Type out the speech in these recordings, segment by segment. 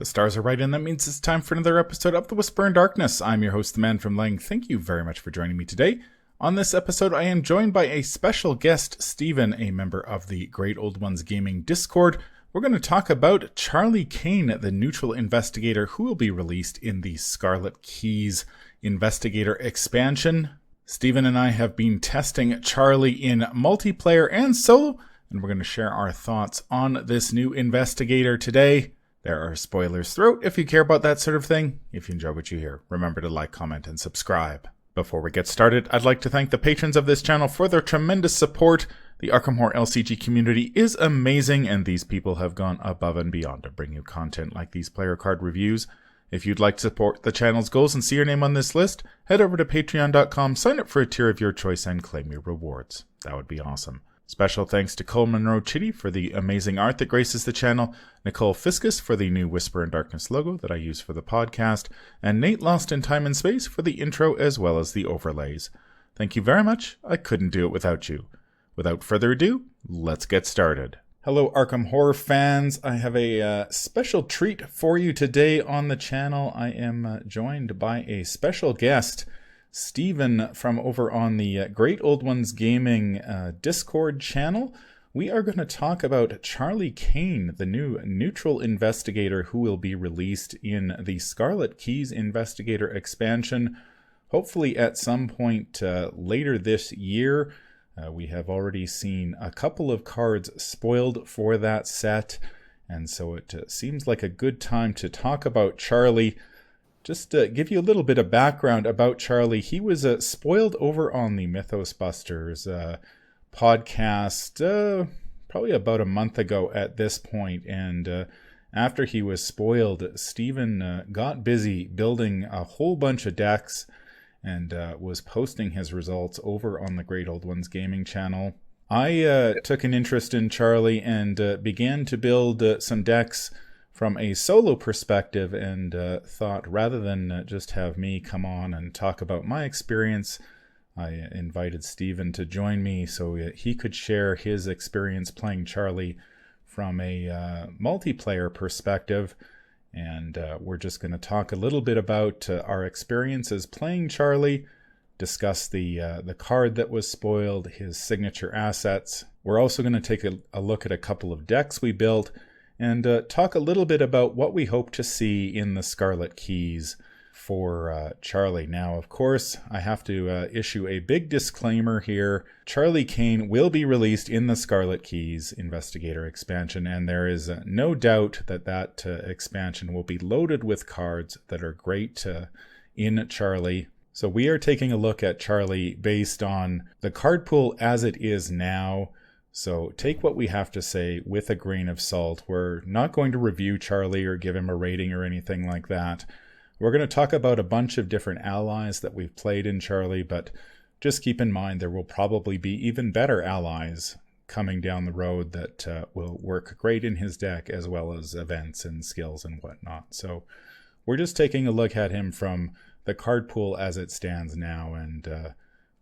The stars are right, and that means it's time for another episode of The Whisper in Darkness. I'm your host, the Man from Lang. Thank you very much for joining me today. On this episode, I am joined by a special guest, Steven, a member of the Great Old Ones Gaming Discord. We're going to talk about Charlie Kane, the neutral investigator who will be released in the Scarlet Keys Investigator expansion. Steven and I have been testing Charlie in multiplayer and solo, and we're going to share our thoughts on this new investigator today. There are spoilers throughout if you care about that sort of thing. If you enjoy what you hear, remember to like, comment, and subscribe. Before we get started, I'd like to thank the patrons of this channel for their tremendous support. The Arkham Horror LCG community is amazing, and these people have gone above and beyond to bring you content like these player card reviews. If you'd like to support the channel's goals and see your name on this list, head over to patreon.com, sign up for a tier of your choice, and claim your rewards. That would be awesome. Special thanks to Cole Monroe Chitty for the amazing art that graces the channel, Nicole Fiscus for the new Whisper in Darkness logo that I use for the podcast, and Nate Lost in Time and Space for the intro as well as the overlays. Thank you very much. I couldn't do it without you. Without further ado, let's get started. Hello Arkham Horror fans. I have a special treat for you today on the channel. I am joined by a special guest, Steven from over on the Great Old Ones Gaming Discord channel. We are going to talk about Charlie Kane, the new neutral investigator who will be released in the Scarlet Keys Investigator expansion, hopefully at some point later this year. We have already seen a couple of cards spoiled for that set, and so it seems like a good time to talk about Charlie. Just to give you a little bit of background about Charlie, he was spoiled over on the Mythos Busters podcast probably about a month ago at this point. And after he was spoiled, Steven got busy building a whole bunch of decks and was posting his results over on the Great Old Ones Gaming channel. I took an interest in Charlie and began to build some decks from a solo perspective, and thought rather than just have me come on and talk about my experience, I invited Steven to join me so he could share his experience playing Charlie from a multiplayer perspective. And we're just going to talk a little bit about our experiences playing Charlie, discuss the card that was spoiled, his signature assets. We're also going to take a look at a couple of decks we built, and talk a little bit about what we hope to see in the Scarlet Keys for Charlie. Now, of course, I have to issue a big disclaimer here. Charlie Kane will be released in the Scarlet Keys Investigator expansion, and there is no doubt that expansion will be loaded with cards that are great in Charlie. So we are taking a look at Charlie based on the card pool as it is now. So take what we have to say with a grain of salt. We're not going to review Charlie or give him a rating or anything like that. We're going to talk about a bunch of different allies that we've played in Charlie, but just keep in mind there will probably be even better allies coming down the road that will work great in his deck, as well as events and skills and whatnot. So we're just taking a look at him from the card pool as it stands now, and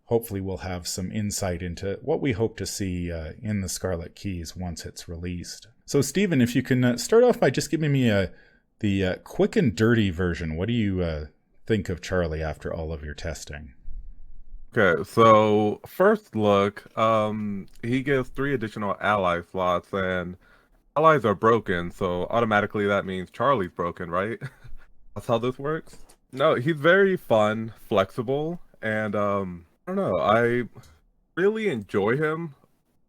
hopefully we'll have some insight into what we hope to see in the Scarlet Keys once it's released. So Steven, if you can start off by just giving me the quick and dirty version. What do you think of Charlie after all of your testing? Okay, so first look, he gives 3 additional ally slots, and allies are broken, so automatically that means Charlie's broken, right? That's how this works? No, he's very fun, flexible, and I don't know, I really enjoy him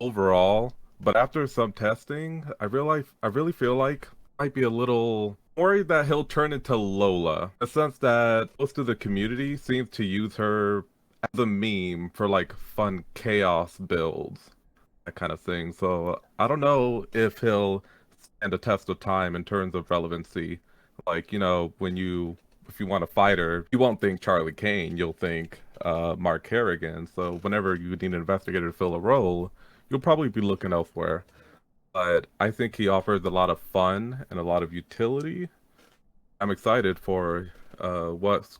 overall, but after some testing, I really feel like I might be a little worried that he'll turn into Lola, in the sense that most of the community seems to use her as a meme for like fun chaos builds, that kind of thing. So I don't know if he'll stand a test of time in terms of relevancy. Like, you know, if you want a fighter, you won't think Charlie Kane, you'll think Mark Harrigan. So whenever you need an investigator to fill a role, you'll probably be looking elsewhere. But I think he offers a lot of fun and a lot of utility. I'm excited for what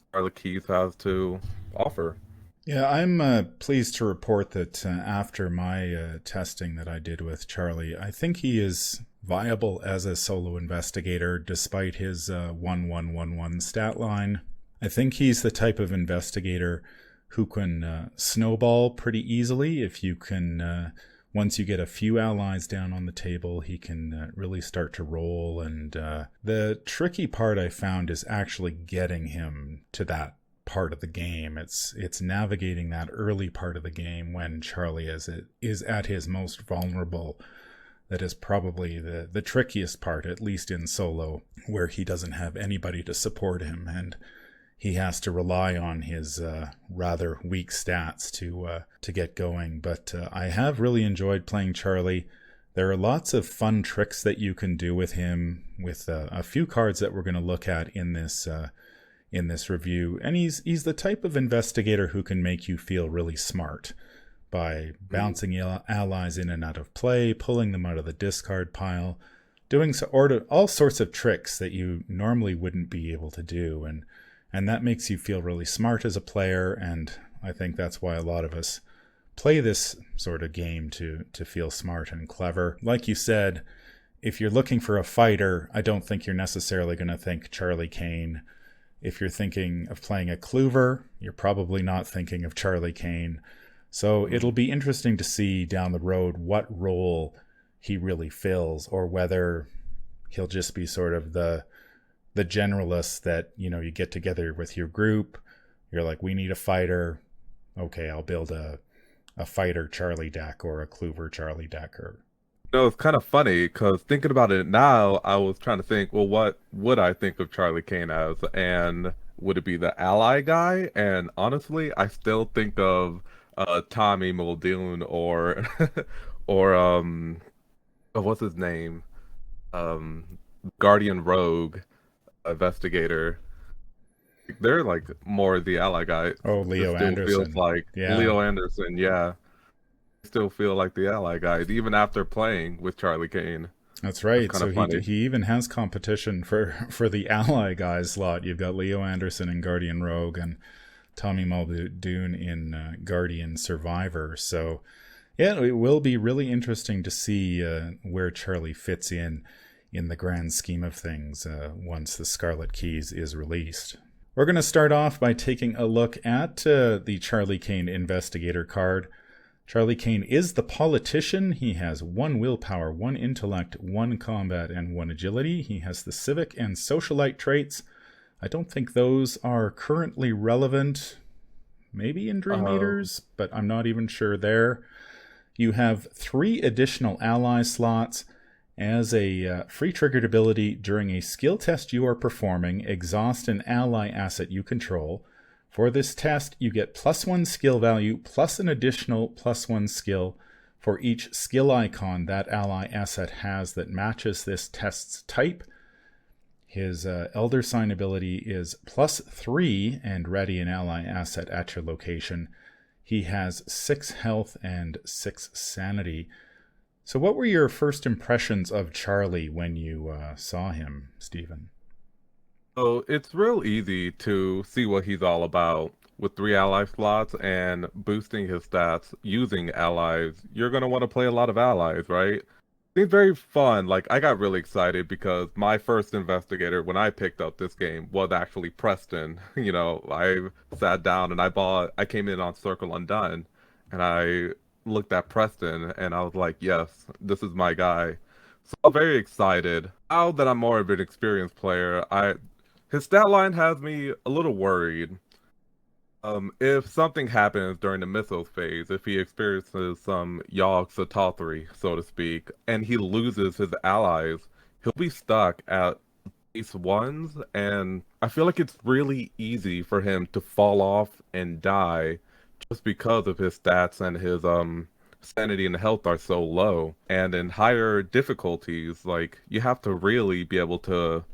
Scarlet Keys has to offer. Yeah, I'm pleased to report that after my testing that I did with Charlie, I think he is viable as a solo investigator despite his 1111 stat line. I think he's the type of investigator who can snowball pretty easily if you can. Once you get a few allies down on the table, he can really start to roll. And the tricky part I found is actually getting him to that part of the game. It's navigating that early part of the game when Charlie is at his most vulnerable. That is probably the trickiest part, at least in solo, where he doesn't have anybody to support him, and he has to rely on his rather weak stats to get going. But I have really enjoyed playing Charlie. There are lots of fun tricks that you can do with him, with a few cards that we're going to look at in this review. And he's the type of investigator who can make you feel really smart by bouncing allies in and out of play, pulling them out of the discard pile, doing all sorts of tricks that you normally wouldn't be able to do. And that makes you feel really smart as a player, and I think that's why a lot of us play this sort of game to feel smart and clever. Like you said, if you're looking for a fighter, I don't think you're necessarily going to think Charlie Kane. If you're thinking of playing a Clover, you're probably not thinking of Charlie Kane. So it'll be interesting to see down the road what role he really fills, or whether he'll just be sort of the generalist that, you get together with your group. You're like, we need a fighter. Okay, I'll build a fighter Charlie deck or a Clover Charlie deck. No, it's kind of funny because thinking about it now, I was trying to think, well, what would I think of Charlie Kane as? And would it be the ally guy? And honestly, I still think of Tommy Muldoon or or what's his name? Guardian Rogue investigator. They're like more the ally guy. Oh, Leo Still Anderson. feels like Yeah. Leo Anderson, yeah. Still feel like the ally guys, even after playing with Charlie Kane. That's right. Kind So of funny. he even has competition for the ally guys slot. You've got Leo Anderson in Guardian Rogue and Tommy Muldoon in Guardian Survivor. So yeah, it will be really interesting to see where Charlie fits in the grand scheme of things once the Scarlet Keys is released. We're going to start off by taking a look at the Charlie Kane Investigator card. Charlie Kane is the politician. He has 1 willpower, 1 intellect, 1 combat, and 1 agility. He has the civic and socialite traits. I don't think those are currently relevant. Maybe in Dream Eaters, but I'm not even sure there. You have 3 additional ally slots. As a free triggered ability, during a skill test you are performing, exhaust an ally asset you control. For this test, you get +1 skill value plus an additional +1 skill for each skill icon that ally asset has that matches this test's type. His Elder Sign ability is +3 and ready an ally asset at your location. He has 6 health and 6 sanity. So what were your first impressions of Charlie when you saw him, Stephen? So it's real easy to see what he's all about with 3 ally slots and boosting his stats using allies. You're going to want to play a lot of allies, right? Seems very fun. Like, I got really excited because my first investigator when I picked up this game was actually Preston. I sat down and I came in on Circle Undone, and I looked at Preston and I was like, yes, this is my guy. So I'm very excited. Now that I'm more of an experienced player, his stat line has me a little worried. If something happens during the missiles phase, if he experiences some Yogg Sothothery, so to speak, and he loses his allies, he'll be stuck at base 1s, and I feel like it's really easy for him to fall off and die just because of his stats and his sanity and health are so low. And in higher difficulties, like, you have to really be able to,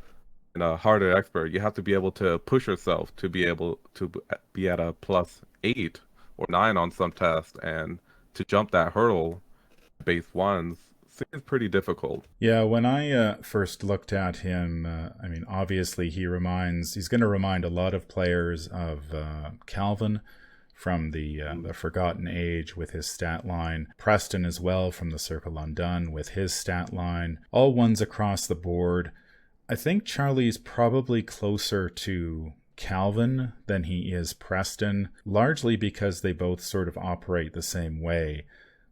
in a harder expert, you have to be able to push yourself to be able to be at a +8 or 9 on some tests, and to jump that hurdle base 1s seems pretty difficult. Yeah, when I first looked at him, obviously he's going to remind a lot of players of Calvin from the Forgotten Age with his stat line. Preston as well from the Circle Undone with his stat line. All ones across the board. I think Charlie's probably closer to Calvin than he is Preston, largely because they both sort of operate the same way.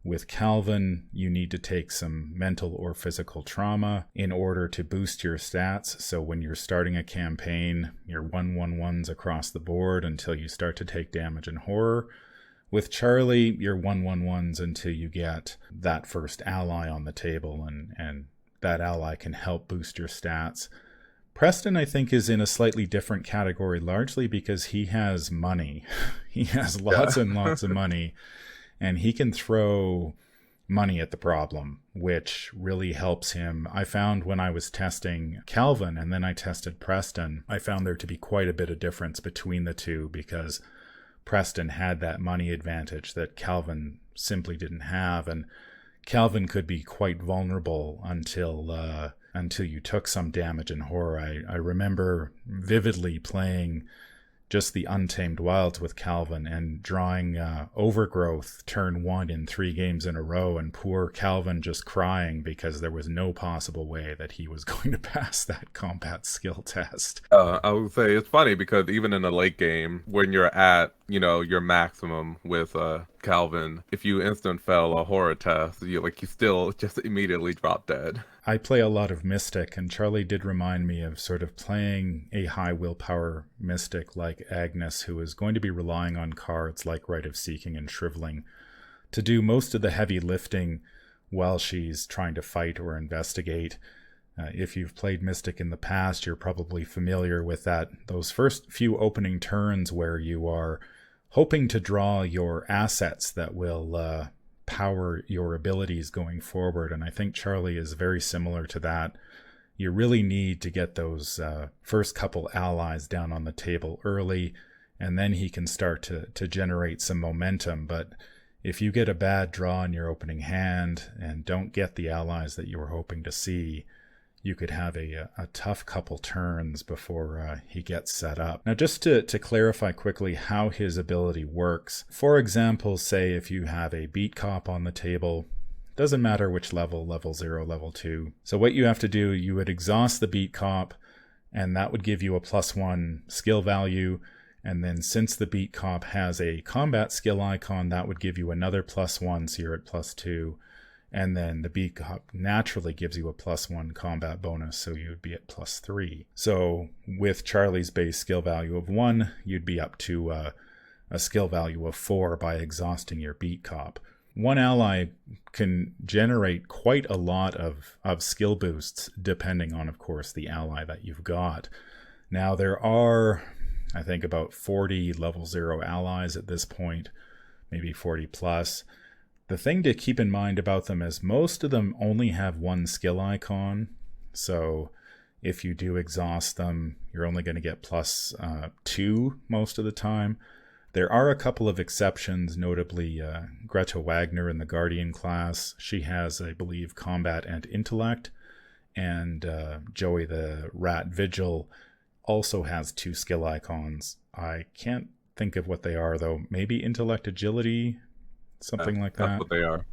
With Calvin, you need to take some mental or physical trauma in order to boost your stats. So when you're starting a campaign, you're 1/1/1s across the board until you start to take damage and horror. With Charlie, you're 1/1/1s until you get that first ally on the table, and that ally can help boost your stats. Preston, I think, is in a slightly different category, largely because he has money. He has lots and lots of money. And he can throw money at the problem, which really helps him. I found when I was testing Calvin and then I tested Preston, I found there to be quite a bit of difference between the two because Preston had that money advantage that Calvin simply didn't have. And Calvin could be quite vulnerable until you took some damage and horror. I remember vividly playing just the Untamed Wilds with Calvin and drawing Overgrowth turn 1 in 3 games in a row, and poor Calvin just crying because there was no possible way that he was going to pass that combat skill test. I would say it's funny because even in a late game, when you're at, your maximum with Calvin, if you instant fail a horror test, you still just immediately drop dead. I play a lot of Mystic, and Charlie did remind me of sort of playing a high willpower Mystic like Agnes, who is going to be relying on cards like Rite of Seeking and Shriveling to do most of the heavy lifting while she's trying to fight or investigate. If you've played Mystic in the past, you're probably familiar with those first few opening turns where you are hoping to draw your assets that will power your abilities going forward. And I think Charlie is very similar to that. You really need to get those first couple allies down on the table early, and then he can start to generate some momentum. But if you get a bad draw in your opening hand and don't get the allies that you were hoping to see, you could have a tough couple turns before he gets set up. Now, just to clarify quickly how his ability works, for example, say if you have a beat cop on the table, doesn't matter which level 0, level 2. So what you have to do, you would exhaust the beat cop, and that would give you a +1 skill value. And then since the beat cop has a combat skill icon, that would give you another +1, so you're at +2. And then the beat cop naturally gives you a +1 combat bonus, so you would be at +3. So with Charlie's base skill value of 1, you'd be up to a skill value of 4 by exhausting your beat cop. One ally can generate quite a lot of skill boosts, depending on, of course, the ally that you've got. Now, there are, I think, about 40 level 0 allies at this point, maybe 40 plus. The thing to keep in mind about them is most of them only have one skill icon. So if you do exhaust them, you're only going to get +2 most of the time. There are a couple of exceptions, notably Greta Wagner in the Guardian class. She has, I believe, combat and intellect. And Joey the Rat Vigil also has 2 skill icons. I can't think of what they are, though. Maybe intellect, agility, something like that. That's what they are.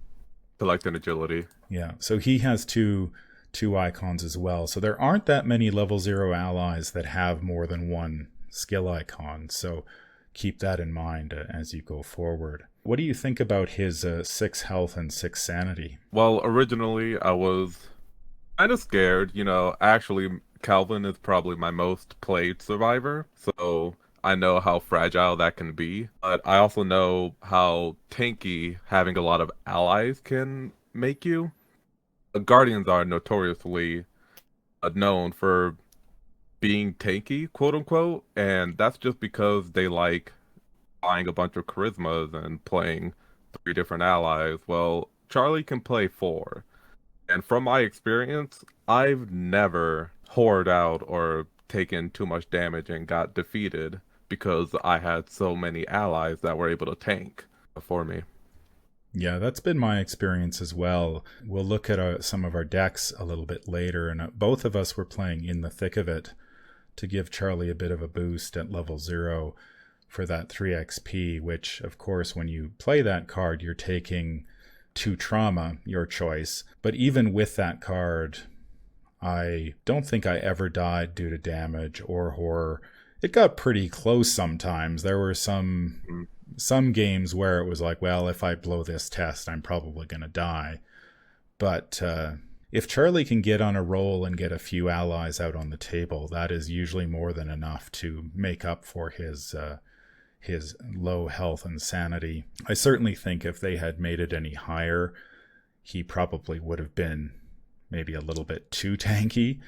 Intellect and agility. Yeah, so he has two icons as well. So there aren't that many level 0 allies that have more than one skill icon. So keep that in mind as you go forward. What do you think about his 6 health and 6 sanity? Well, originally I was kind of scared. Actually, Calvin is probably my most played survivor. So I know how fragile that can be, but I also know how tanky having a lot of allies can make you. Guardians are notoriously known for being tanky, quote unquote, and that's just because they like buying a bunch of charismas and playing 3 different allies. Well, Charlie can play 4, and from my experience, I've never hoarded out or taken too much damage and got defeated because I had so many allies that were able to tank for me. Yeah, that's been my experience as well. We'll look at some of our decks a little bit later, and both of us were playing In the Thick of It to give Charlie a bit of a boost at level 0. for that 3 XP, which, of course, when you play that card, you're taking 2 trauma, your choice. But even with that card, I don't think I ever died due to damage or horror. It got pretty close sometimes. There were some games where it was like, well, if I blow this test, I'm probably going to die. But if Charlie can get on a roll and get a few allies out on the table, that is usually more than enough to make up for his low health and sanity. I certainly think if they had made it any higher, he probably would have been maybe a little bit too tanky.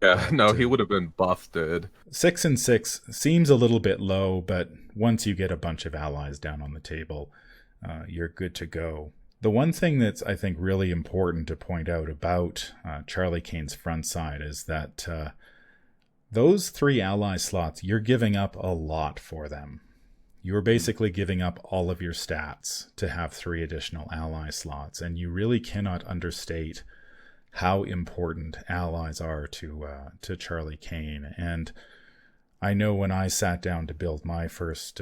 Yeah, no, he would have been busted. 6 and 6 seems a little bit low, but once you get a bunch of allies down on the table, you're good to go. The one thing that's, I think, really important to point out about Charlie Kane's front side is that those 3 ally slots, you're giving up a lot for them. You're basically giving up all of your stats to have 3 additional ally slots, and you really cannot understate how important allies are to Charlie Kane. And I know when I sat down to build my first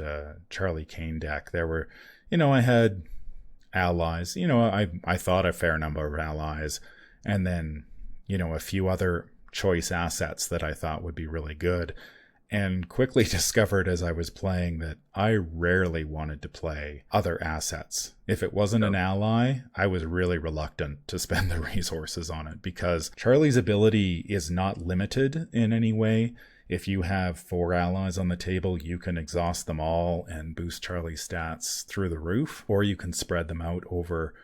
Charlie Kane deck, there were, I had allies, I thought a fair number of allies, and then, a few other choice assets that I thought would be really good. And quickly discovered as I was playing that I rarely wanted to play other assets. If it wasn't an ally, I was really reluctant to spend the resources on it, because Charlie's ability is not limited in any way. If you have 4 allies on the table, you can exhaust them all and boost Charlie's stats through the roof, or you can spread them out over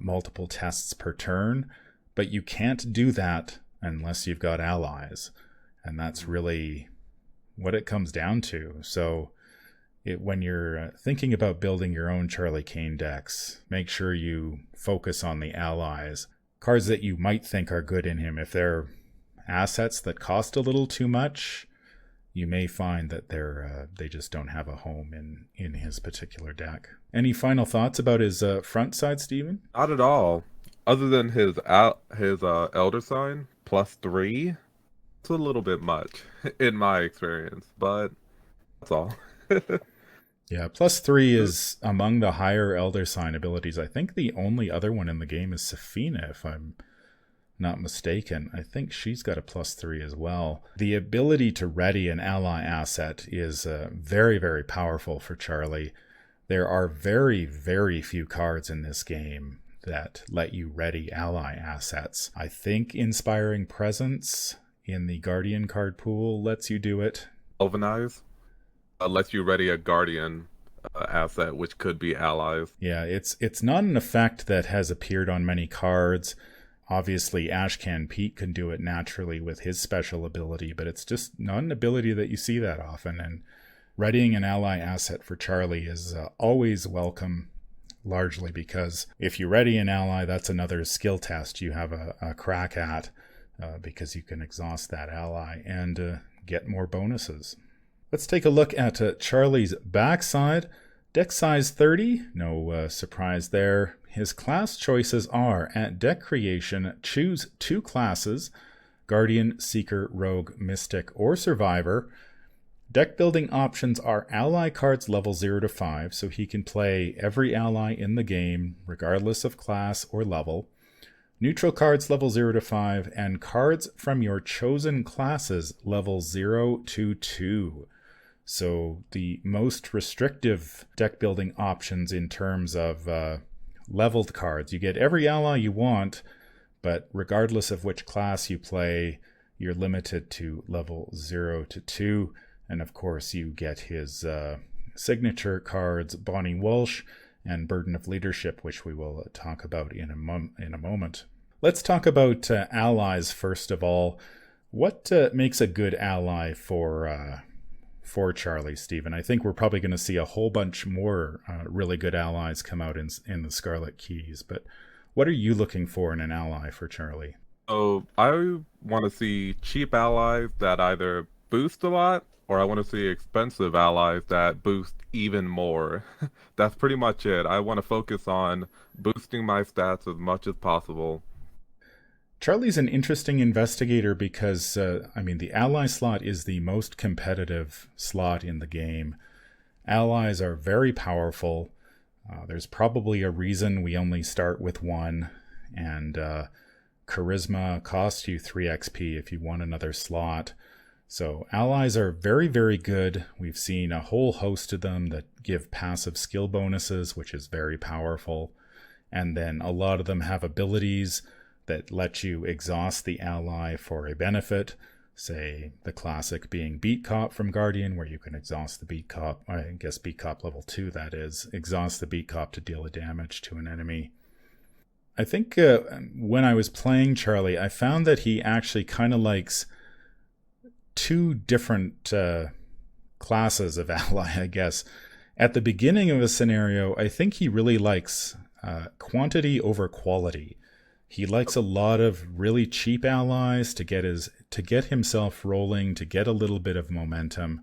multiple tests per turn. But you can't do that unless you've got allies. And that's really what it comes down to. So when you're thinking about building your own Charlie Kane decks, make sure you focus on the allies. Cards that you might think are good in him, if they're assets that cost a little too much, you may find that they just don't have a home in his particular deck. Any final thoughts about his front side, Steven? Not at all. Other than his Elder Sign, +3, it's a little bit much in my experience, but that's all. Yeah, +3 is among the higher Elder Sign abilities. I think the only other one in the game is Safina, if I'm not mistaken. I think she's got a +3 as well. The ability to ready an ally asset is very, very powerful for Charlie. There are very, very few cards in this game that let you ready ally assets. I think Inspiring Presence in the Guardian card pool lets you do it. Galvanize lets you ready a Guardian asset, which could be allies. Yeah, it's not an effect that has appeared on many cards. Obviously, Ashcan Pete can do it naturally with his special ability, but it's just not an ability that you see that often. And readying an ally asset for Charlie is always welcome, largely because if you ready an ally, that's another skill test you have a crack at, because you can exhaust that ally and get more bonuses. Let's take a look at Charlie's backside. Deck size 30, no surprise there. His class choices are, at deck creation, choose 2 classes, Guardian, Seeker, Rogue, Mystic, or Survivor. Deck building options are ally cards level 0 to 5, so he can play every ally in the game, regardless of class or level. Neutral cards level 0 to 5, and cards from your chosen classes level 0 to 2. So the most restrictive deck building options in terms of leveled cards. You get every ally you want, but regardless of which class you play, you're limited to level 0 to 2. And of course, you get his signature cards, Bonnie Walsh and Burden of Leadership, which we will talk about in a moment. Let's talk about allies first of all. What makes a good ally for Charlie, Stephen? I think we're probably going to see a whole bunch more really good allies come out in the Scarlet Keys, but what are you looking for in an ally for Charlie? So I want to see cheap allies that either boost a lot, or I want to see expensive allies that boost even more. That's pretty much it. I want to focus on boosting my stats as much as possible. Charlie's an interesting investigator because, the ally slot is the most competitive slot in the game. Allies are very powerful. There's probably a reason we only start with one, and charisma costs you 3 XP if you want another slot. So allies are very, very good. We've seen a whole host of them that give passive skill bonuses, which is very powerful. And then a lot of them have abilities that let you exhaust the ally for a benefit. Say the classic being Beat Cop from Guardian, where you can exhaust the Beat Cop, I guess Beat Cop level 2 that is, exhaust the Beat Cop to deal a damage to an enemy. I think when I was playing Charlie, I found that he actually kind of likes two different classes of ally, I guess. At the beginning of a scenario, I think he really likes quantity over quality. He likes a lot of really cheap allies to get himself rolling, to get a little bit of momentum.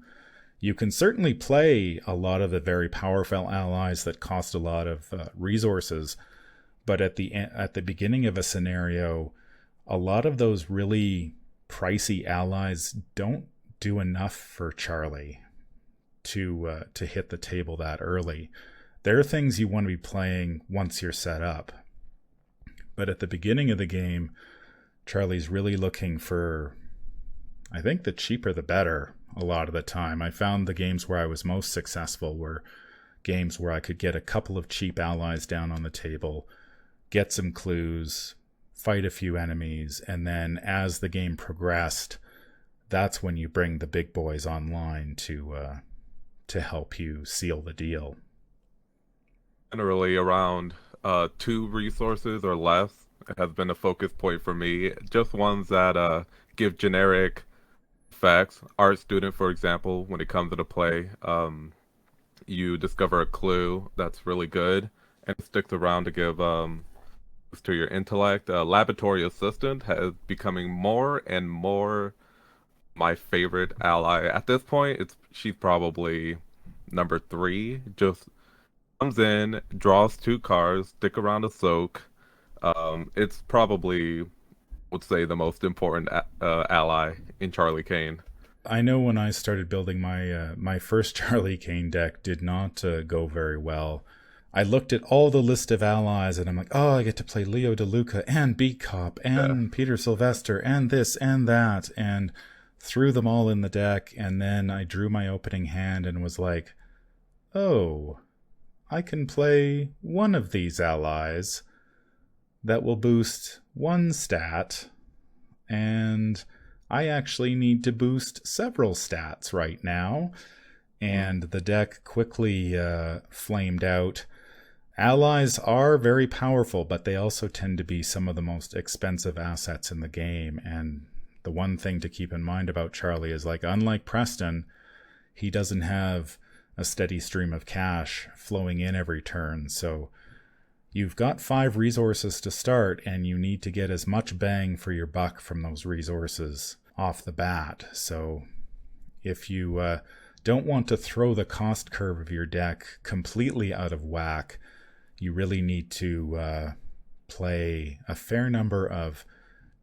You can certainly play a lot of the very powerful allies that cost a lot of resources, but at the beginning of a scenario, a lot of those really pricey allies don't do enough for Charlie to hit the table that early. There are things you want to be playing once you're set up. But at the beginning of the game, Charlie's really looking for, I think, the cheaper the better a lot of the time. I found the games where I was most successful were games where I could get a couple of cheap allies down on the table, get some clues, fight a few enemies, and then as the game progressed, that's when you bring the big boys online to help you seal the deal. Generally around 2 resources or less has been a focus point for me. Just ones that give generic effects. Art student, for example, when it comes into play, you discover a clue that's really good and it sticks around to give to your intellect. Laboratory assistant has becoming more and more my favorite ally. At this point, she's probably number 3. Just comes in, draws 2 cards, stick around to soak. It's probably, would say, the most important ally in Charlie Kane. I know when I started building my first Charlie Kane deck did not go very well. I looked at all the list of allies and I'm like, oh, I get to play Leo DeLuca and Beat Cop and Peter Sylvester and this and that, and threw them all in the deck. And then I drew my opening hand and was like, oh, I can play one of these allies that will boost 1 stat, and I actually need to boost several stats right now. And the deck quickly flamed out. Allies are very powerful, but they also tend to be some of the most expensive assets in the game. And the one thing to keep in mind about Charlie is, like, unlike Preston, he doesn't have a steady stream of cash flowing in every turn. So you've got 5 resources to start, and you need to get as much bang for your buck from those resources off the bat. So if you don't want to throw the cost curve of your deck completely out of whack, you really need to play a fair number of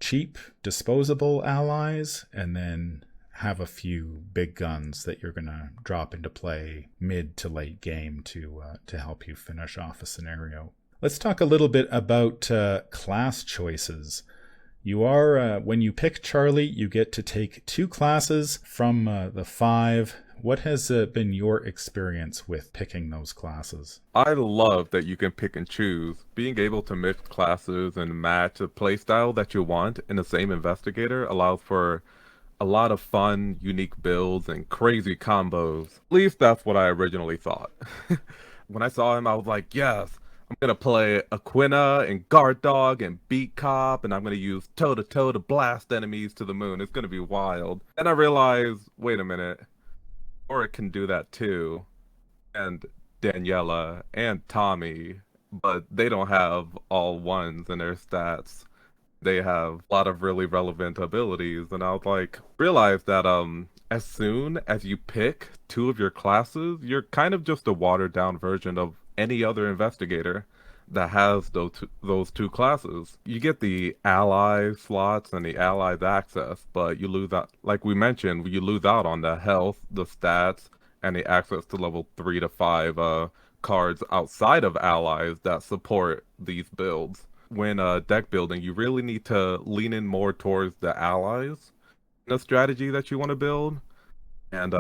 cheap, disposable allies, and then have a few big guns that you're going to drop into play mid to late game to help you finish off a scenario. Let's talk a little bit about class choices. You are, when you pick Charlie, you get to take 2 classes from the 5. What has been your experience with picking those classes? I love that you can pick and choose. Being able to mix classes and match a playstyle that you want in the same investigator allows for a lot of fun, unique builds and crazy combos. At least that's what I originally thought. When I saw him, I was like, yes, I'm going to play Aquina and Guard Dog and Beat Cop, and I'm going to use toe-to-toe to blast enemies to the moon. It's going to be wild. And I realized, wait a minute, Oren can do that too, and Daniela and Tommy, but they don't have all 1s in their stats. They have a lot of really relevant abilities, and I was like, realize that as soon as you pick 2 of your classes, you're kind of just a watered down version of any other investigator that has those 2 classes. You get the ally slots and the allies access, but you lose out, like we mentioned, you lose out on the health, the stats, and the access to level 3 to 5 cards outside of allies that support these builds. When deck building, you really need to lean in more towards the allies in the strategy that you want to build. And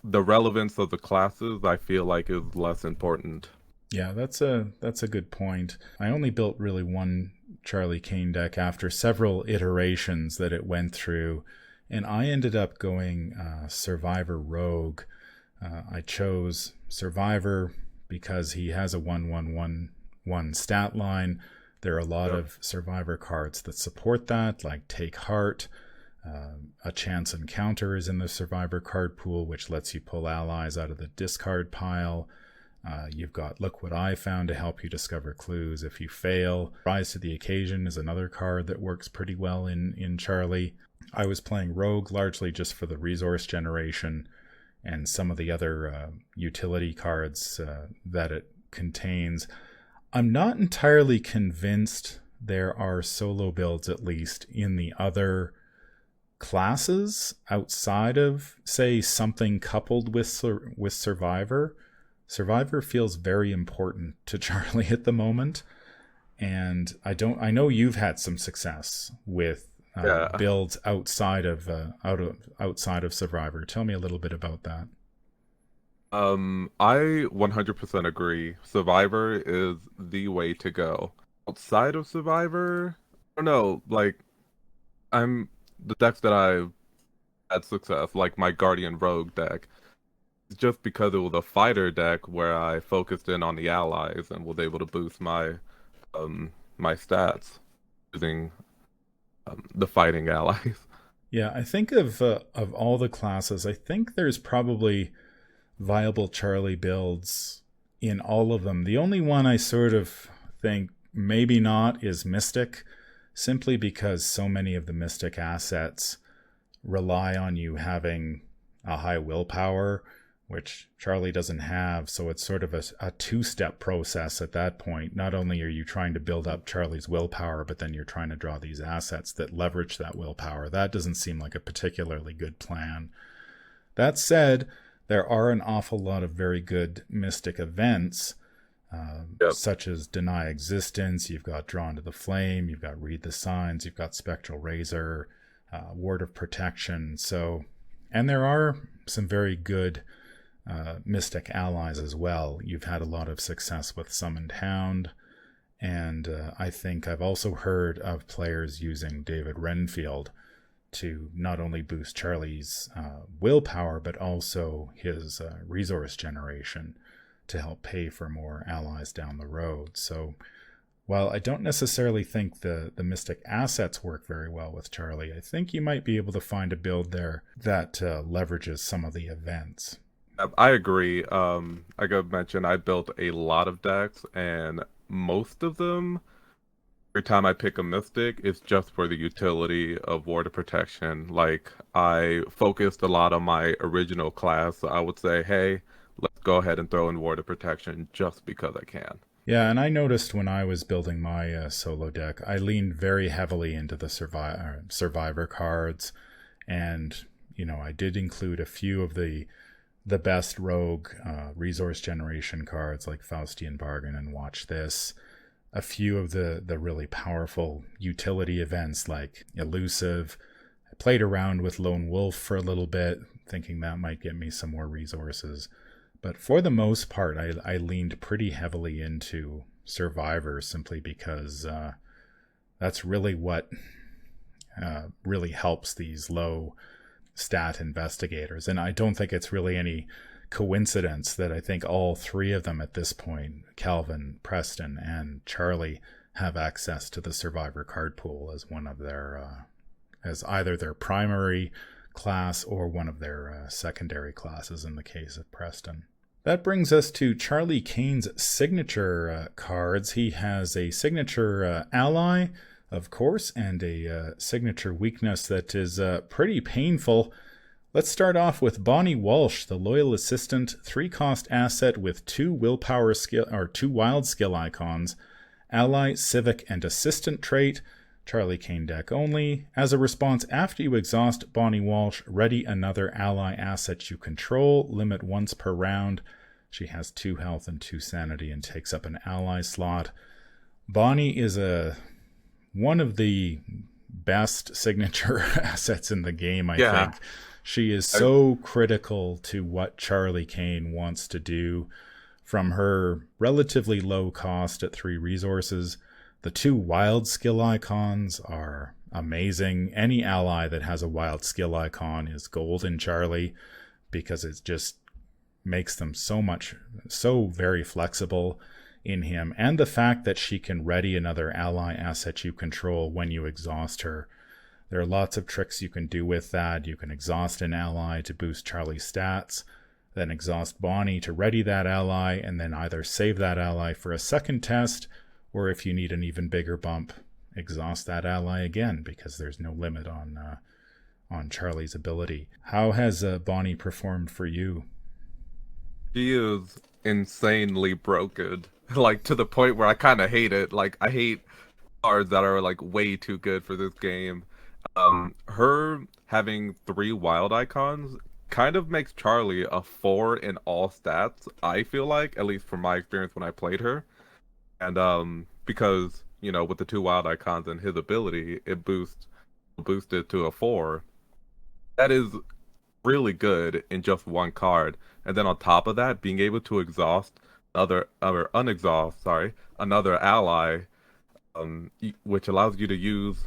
the relevance of the classes, I feel like, is less important. Yeah, that's a good point. I only built really one Charlie Kane deck after several iterations that it went through, and I ended up going Survivor Rogue. I chose Survivor because he has a 1-1-1-1 stat line. There are a lot of Survivor cards that support that, like Take Heart. A chance encounter is in the Survivor card pool, which lets you pull allies out of the discard pile. You've got Look What I Found to help you discover clues if you fail. Rise to the Occasion is another card that works pretty well in Charlie. I was playing Rogue largely just for the resource generation and some of the other utility cards that it contains. I'm not entirely convinced there are solo builds, at least, in the other classes outside of, say, something coupled with Survivor. Survivor feels very important to Charlie at the moment, and I know you've had some success with builds outside of Survivor. Tell me a little bit about that. I 100% agree. Survivor is the way to go. Outside of Survivor, I don't know, like the decks that I've had success, like my Guardian Rogue deck, just because it was a fighter deck where I focused in on the allies and was able to boost my my stats using the fighting allies. Yeah, I think of all the classes, I think there's probably viable Charlie builds in all of them. The only one I sort of think maybe not is Mystic, simply because so many of the Mystic assets rely on you having a high willpower, which Charlie doesn't have, so it's sort of a two-step process at that point. Not only are you trying to build up Charlie's willpower, but then you're trying to draw these assets that leverage that willpower. That doesn't seem like a particularly good plan. That said, there are an awful lot of very good Mystic events, such as Deny Existence. You've got Drawn to the Flame, you've got Read the Signs, you've got Spectral Razor, Ward of Protection. And there are some very good Mystic allies as well. You've had a lot of success with Summoned Hound, and I think I've also heard of players using David Renfield to not only boost Charlie's willpower, but also his resource generation to help pay for more allies down the road. So while I don't necessarily think the Mystic assets work very well with Charlie, I think you might be able to find a build there that leverages some of the events. I agree. Like I mentioned, I built a lot of decks, and most of them, every time I pick a Mystic, it's just for the utility of Ward of Protection. Like, I focused a lot on my original class, so I would say, hey, let's go ahead and throw in Ward of Protection just because I can. Yeah, and I noticed when I was building my solo deck, I leaned very heavily into the Survivor cards, and, I did include a few of the best rogue resource generation cards like Faustian Bargain and Watch This, a few of the really powerful utility events like Elusive. I played around with Lone Wolf for a little bit, thinking that might get me some more resources. But for the most part, I leaned pretty heavily into Survivor simply because that's really what really helps these low stat investigators. And I don't think it's really any coincidence that I think all three of them at this point, Calvin, Preston, and Charlie, have access to the Survivor card pool as one of their as either their primary class or one of their secondary classes in the case of Preston. That brings us to Charlie Kane's signature cards. He has a signature ally, of course, and a signature weakness that is pretty painful. Let's start off with Bonnie Walsh, the loyal assistant, 3-cost asset with 2 willpower skill or 2 wild skill icons, ally, civic, and assistant trait. Charlie Kane deck only. As a response, after you exhaust Bonnie Walsh, ready another ally asset you control. Limit once per round. She has 2 health and 2 sanity and takes up an ally slot. Bonnie is one of the best signature assets in the game, I think. She is so critical to what Charlie Kane wants to do. From her relatively low cost at 3 resources, the 2 wild skill icons are amazing. Any ally that has a wild skill icon is gold in Charlie, because it just makes them so very flexible in him. And the fact that she can ready another ally asset you control when you exhaust her. There are lots of tricks you can do with that. You can exhaust an ally to boost Charlie's stats, then exhaust Bonnie to ready that ally, and then either save that ally for a second test, or if you need an even bigger bump, exhaust that ally again, because there's no limit on Charlie's ability. How has Bonnie performed for you? She is insanely broken, like to the point where I kind of hate it. Like, I hate cards that are like way too good for this game. Her having 3 wild icons kind of makes Charlie a 4 in all stats, I feel like, at least from my experience when I played her. And because, you know, with the 2 wild icons and his ability, it boosted to a 4. That is really good in just one card. And then on top of that, being able to exhaust another ally, which allows you to use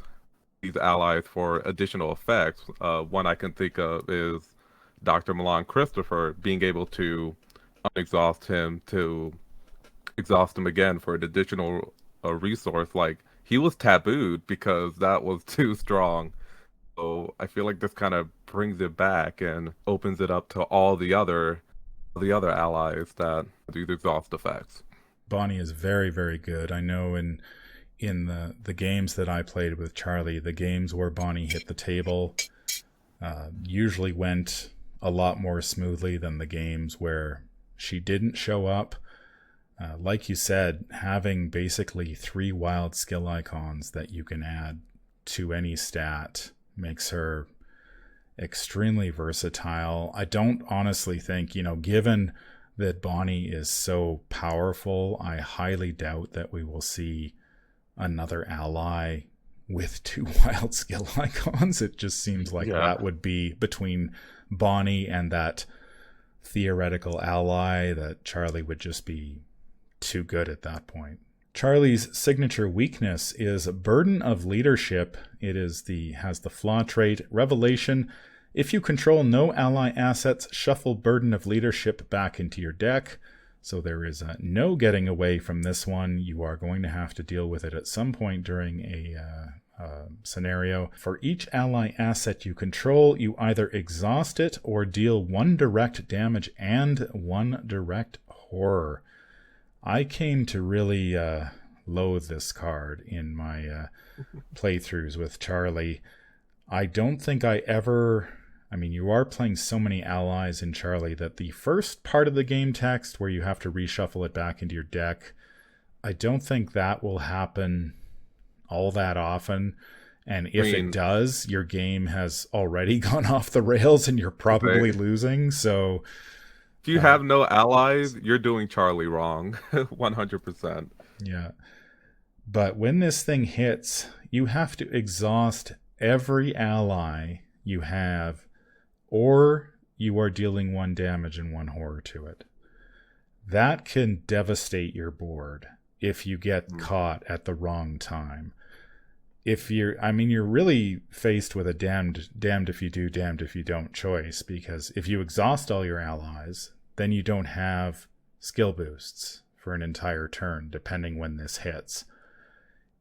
these allies for additional effects. One I can think of is Dr. Milan Christopher, being able to unexhaust him to exhaust him again for an additional resource. Like, he was tabooed because that was too strong. So I feel like this kind of brings it back and opens it up to all the other allies that do the exhaust effects. Bonnie is very, very good. I know in the games that I played with Charlie, the games where Bonnie hit the table usually went a lot more smoothly than the games where she didn't show up. Like you said, having basically 3 wild skill icons that you can add to any stat makes her extremely versatile. I don't honestly think, given that Bonnie is so powerful, I highly doubt that we will see another ally with 2 wild skill icons. It just seems like that would be between Bonnie and that theoretical ally, that Charlie would just be too good at that point. Charlie's signature weakness is Burden of Leadership. It has the flaw trait Revelation. If you control no ally assets, shuffle Burden of Leadership back into your deck. So there is no getting away from this one. You are going to have to deal with it at some point during a scenario. For each ally asset you control, you either exhaust it or deal 1 direct damage and 1 direct horror. I came to really loathe this card in my playthroughs with Charlie. I don't think you are playing so many allies in Charlie that the first part of the game text where you have to reshuffle it back into your deck, I don't think that will happen all that often. And if it does, your game has already gone off the rails and you're probably losing. So if you have no allies, you're doing Charlie wrong. 100%. Yeah. But when this thing hits, you have to exhaust every ally you have, or you are dealing 1 damage and 1 horror to it. That can devastate your board if you get caught at the wrong time. If you're really faced with a damned if you do, damned if you don't choice, because if you exhaust all your allies, then you don't have skill boosts for an entire turn, depending when this hits.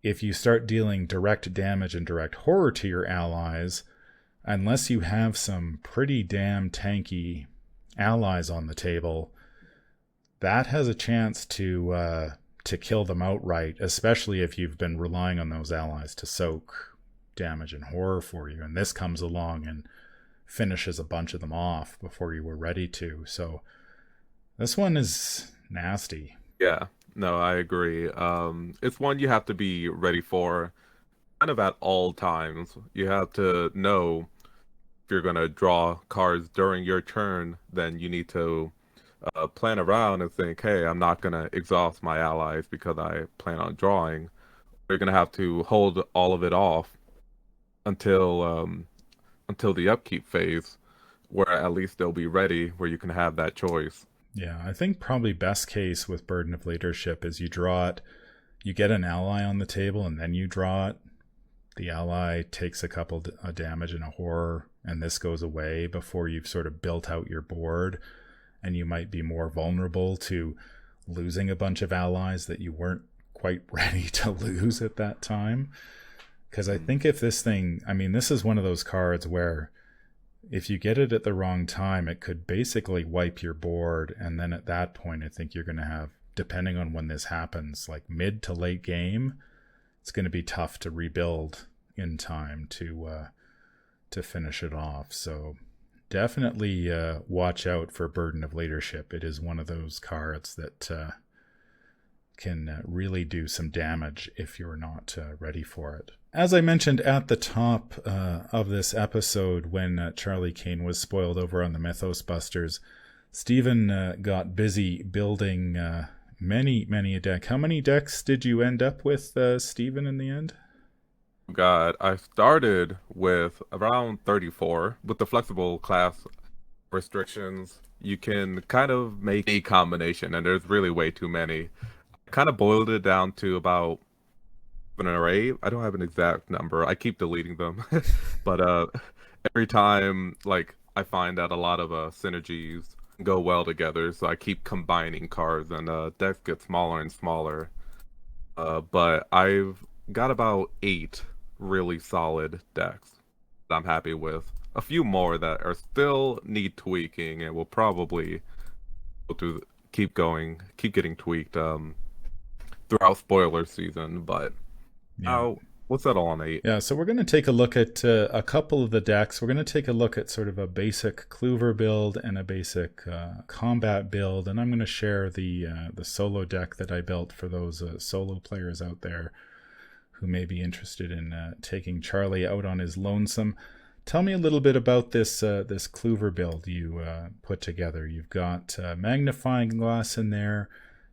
If you start dealing direct damage and direct horror to your allies, unless you have some pretty damn tanky allies on the table, that has a chance to kill them outright, especially if you've been relying on those allies to soak damage and horror for you. And this comes along and finishes a bunch of them off before you were ready to. So this one is nasty. Yeah, no, I agree. It's one you have to be ready for. kind of at all times. You have to know if you're going to draw cards during your turn, then you need to plan around and think, hey, I'm not going to exhaust my allies because I plan on drawing. You're going to have to hold all of it off until until the upkeep phase, where at least they'll be ready, where you can have that choice. Yeah, I think probably best case with Burden of Leadership is you draw it, you get an ally on the table, and then you draw it. The ally takes a couple damage and a horror, and this goes away before you've sort of built out your board, and you might be more vulnerable to losing a bunch of allies that you weren't quite ready to lose at that time. Because I think if this thing, I mean, this is one of those cards where if you get it at the wrong time, it could basically wipe your board. And then at that point, I think you're going to have, depending on when this happens, like mid to late game, it's going to be tough to rebuild in time to finish it off. So definitely watch out for Burden of Leadership. It is one of those cards that can really do some damage if you're not ready for it. As I mentioned at the top of this episode, when Charlie Kane was spoiled over on the Mythos Busters, Stephen got busy building many a deck. How many decks did you end up with, Stephen, in the end? God, I started with around 34. With the flexible class restrictions, you can kind of make a combination, and there's really way too many. I kind of boiled it down to about an array. I don't have an exact number. I keep deleting them. But every time, like, I find that a lot of synergies go well together, so I keep combining cards, and decks get smaller and smaller. But I've got about 8 really solid decks that I'm happy with. A few more that are still need tweaking and will probably go through, keep getting tweaked throughout spoiler season. But Yeah. let's settle on 8. Yeah, so we're going to take a look at a couple of the decks. We're going to take a look at sort of a basic Clover build and a basic combat build, and I'm going to share the solo deck that I built for those solo players out there who may be interested in taking Charlie out on his lonesome. Tell me a little bit about this this Clover build you put together. You've got magnifying glass in there.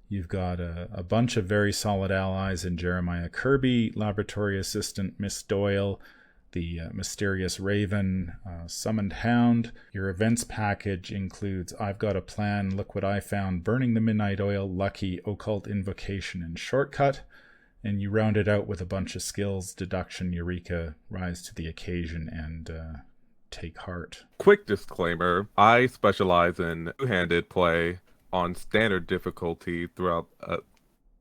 You've got a bunch of very solid allies in Jeremiah Kirby, Laboratory Assistant Miss Doyle, the Mysterious Raven, Summoned Hound. Your events package includes I've Got a Plan, Look What I Found, Burning the Midnight Oil, Lucky, Occult Invocation, and Shortcut. And you round it out with a bunch of skills, Deduction, Eureka, Rise to the Occasion, and Take Heart. Quick disclaimer, I specialize in two-handed play on standard difficulty throughout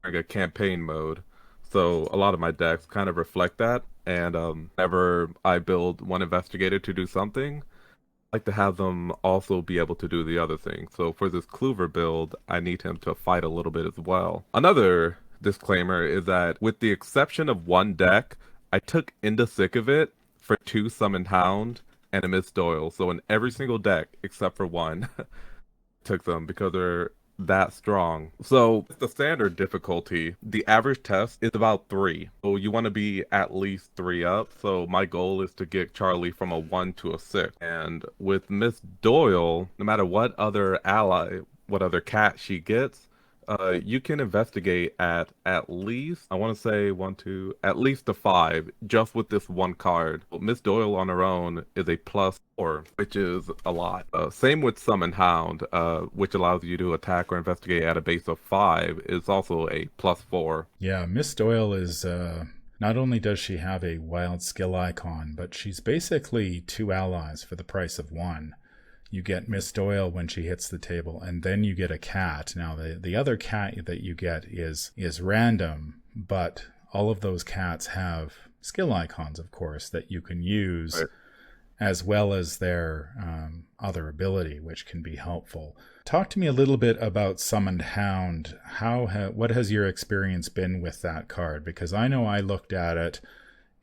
a campaign mode. So a lot of my decks kind of reflect that. And whenever I build one investigator to do something, I like to have them also be able to do the other thing. So for this Clover build, I need him to fight a little bit as well. Another disclaimer is that with the exception of one deck, I took In the Thick of It for 2 Summoned Hound and a Miss Doyle. So in every single deck except for one, took them because they're that strong. So the standard difficulty, the average test is about 3. So you want to be at least 3 up. So my goal is to get Charlie from a 1 to a 6. And with Miss Doyle, no matter what other ally, what other cat she gets, you can investigate at least, I want to say 1, 2, at least a 5, just with this one card. Miss Doyle on her own is a +4, which is a lot. Same with Summon Hound, which allows you to attack or investigate at a base of 5, is also a +4. Yeah, Miss Doyle is, not only does she have a wild skill icon, but she's basically 2 allies for the price of 1. You get Miss Doyle when she hits the table, and then you get a cat. Now, the other cat that you get is random, but all of those cats have skill icons, of course, that you can use, right, as well as their other ability, which can be helpful. Talk to me a little bit about Summoned Hound. What has your experience been with that card? Because I know I looked at it,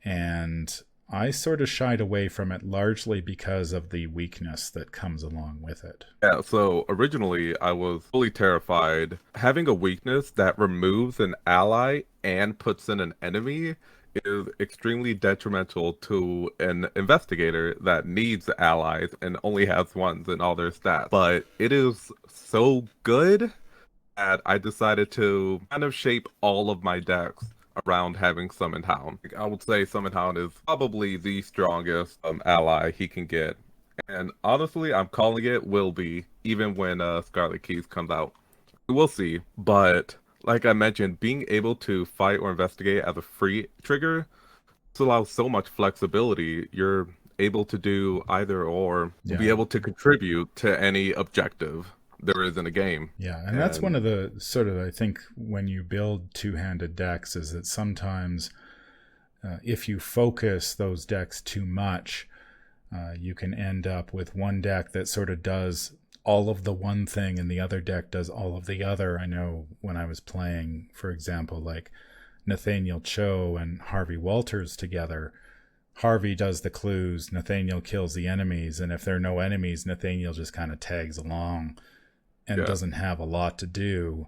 and I sort of shied away from it largely because of the weakness that comes along with it. Yeah, so originally I was fully terrified. Having a weakness that removes an ally and puts in an enemy is extremely detrimental to an investigator that needs allies and only has ones in all their stats. But it is so good that I decided to kind of shape all of my decks around having Summon Hound. I would say Summon Hound is probably the strongest ally he can get. And honestly, I'm calling it will be, even when Scarlet Keys comes out. We'll see. But like I mentioned, being able to fight or investigate as a free trigger, this allows so much flexibility. You're able to do either or, be Yeah. able to contribute to any objective there is in a game. Yeah, and that's one of the sort of, I think, when you build two-handed decks, is that sometimes if you focus those decks too much, you can end up with one deck that sort of does all of the one thing and the other deck does all of the other. I know when I was playing, for example, like Nathaniel Cho and Harvey Walters together, Harvey does the clues, Nathaniel kills the enemies, and if there are no enemies, Nathaniel just kind of tags along and doesn't have a lot to do.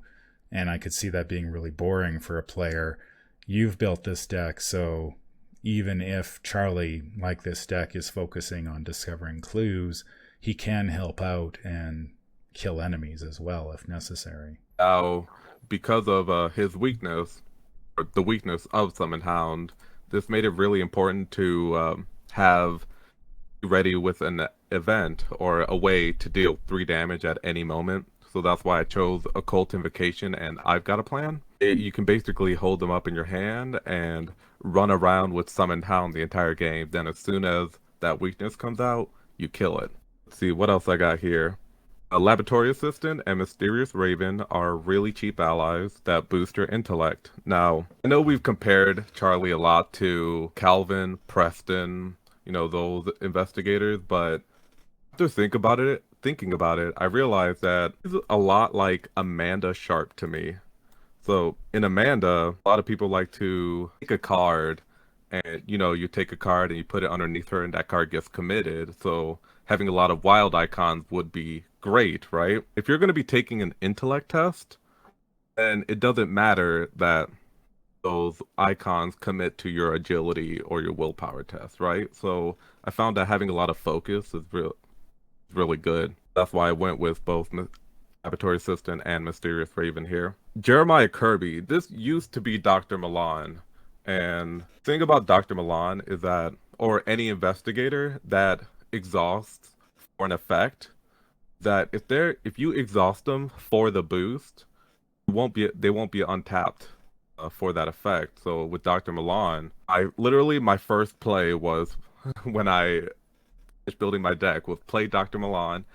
And I could see that being really boring for a player. You've built this deck, so even if Charlie, like this deck, is focusing on discovering clues, he can help out and kill enemies as well if necessary. Now, because of his weakness, or the weakness of Summon Hound, this made it really important to have ready with an event or a way to deal 3 damage at any moment. So that's why I chose Occult Invocation and I've Got a Plan. You can basically hold them up in your hand and run around with Summoned Hound the entire game. Then as soon as that weakness comes out, you kill it. Let's see what else I got here. A Laboratory Assistant and Mysterious Raven are really cheap allies that boost your intellect. Now, I know we've compared Charlie a lot to Calvin, Preston, those investigators, but after thinking about it, I realized that it's a lot like Amanda Sharp to me. So in Amanda, a lot of people like to take a card and you take a card and you put it underneath her and that card gets committed. So having a lot of wild icons would be great, right? If you're going to be taking an intellect test, then it doesn't matter that those icons commit to your agility or your willpower test, right? So I found that having a lot of focus is really good. That's why I went with both Laboratory Assistant and Mysterious Raven here. Jeremiah Kirby, this used to be Dr. Milan. And the thing about Dr. Milan is that, or any investigator that exhausts for an effect, that if you exhaust them for the boost, they won't be untapped for that effect. So with Dr. Milan, my first play was when I finished building my deck was play Dr. Milan,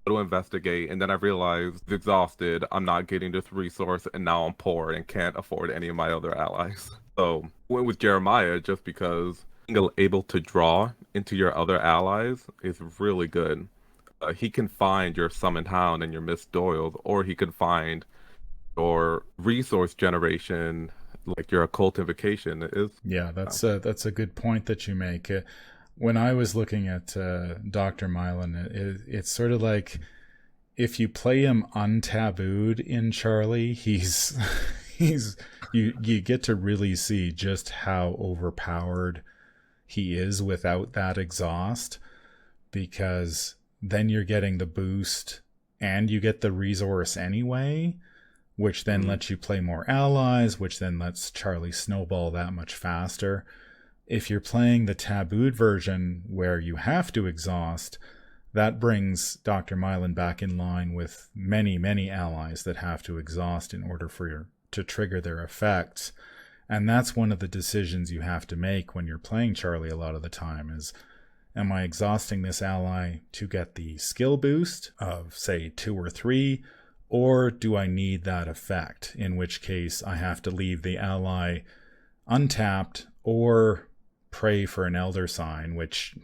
go to investigate, and then I realized exhausted, I'm not getting this resource, and now I'm poor and can't afford any of my other allies. So went with Jeremiah just because being able to draw into your other allies is really good. He can find your Summoned Hound and your Missed Doyles, or he can find your resource generation, like your Occult Invocation. Yeah, that's a good point that you make. When I was looking at Dr. Milan, it's sort of like if you play him untabooed in Charlie, you get to really see just how overpowered he is without that exhaust, because then you're getting the boost and you get the resource anyway, which then lets you play more allies, which then lets Charlie snowball that much faster. If you're playing the tabooed version where you have to exhaust, that brings Dr. Milan back in line with many, many allies that have to exhaust in order to trigger their effects. And that's one of the decisions you have to make when you're playing Charlie a lot of the time is, am I exhausting this ally to get the skill boost of, say, 2 or 3, or do I need that effect? In which case I have to leave the ally untapped or pray for an Elder Sign, which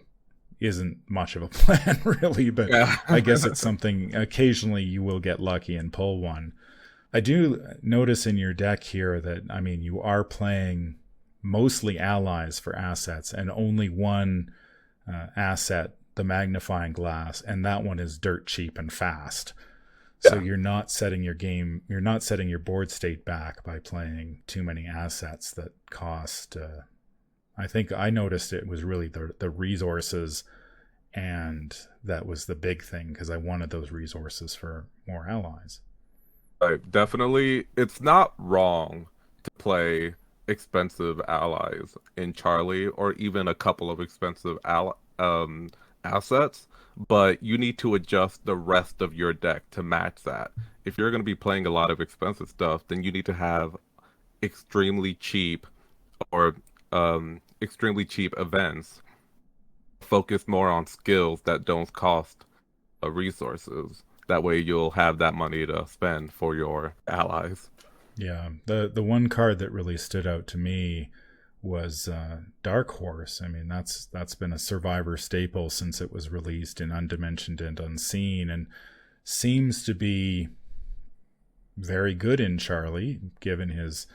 isn't much of a plan really, but yeah. I guess it's something occasionally you will get lucky and pull one. I do notice in your deck here that, you are playing mostly allies for assets and only one asset, the magnifying glass, and that one is dirt cheap and fast. So you're not setting your board state back by playing too many assets that cost I think I noticed it was really the resources, and that was the big thing because I wanted those resources for more allies. Right, definitely, it's not wrong to play expensive allies in Charlie or even a couple of expensive assets, but you need to adjust the rest of your deck to match that. If you're going to be playing a lot of expensive stuff, then you need to have extremely cheap or extremely cheap events. Focus more on skills that don't cost resources. That way you'll have that money to spend for your allies. Yeah, the one card that really stood out to me was Dark Horse. I mean, that's been a Survivor staple since it was released in Undimensioned and Unseen, and seems to be very good in Charlie, given his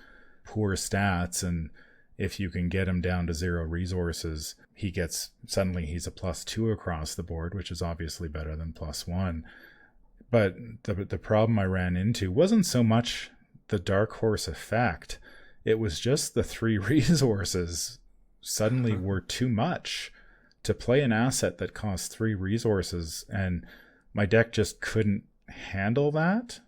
poor stats. And if you can get him down to 0 resources, he's a +2 across the board, which is obviously better than +1. But the problem I ran into wasn't so much the Dark Horse effect. It was just the 3 resources suddenly were too much to play an asset that costs 3 resources, and my deck just couldn't handle that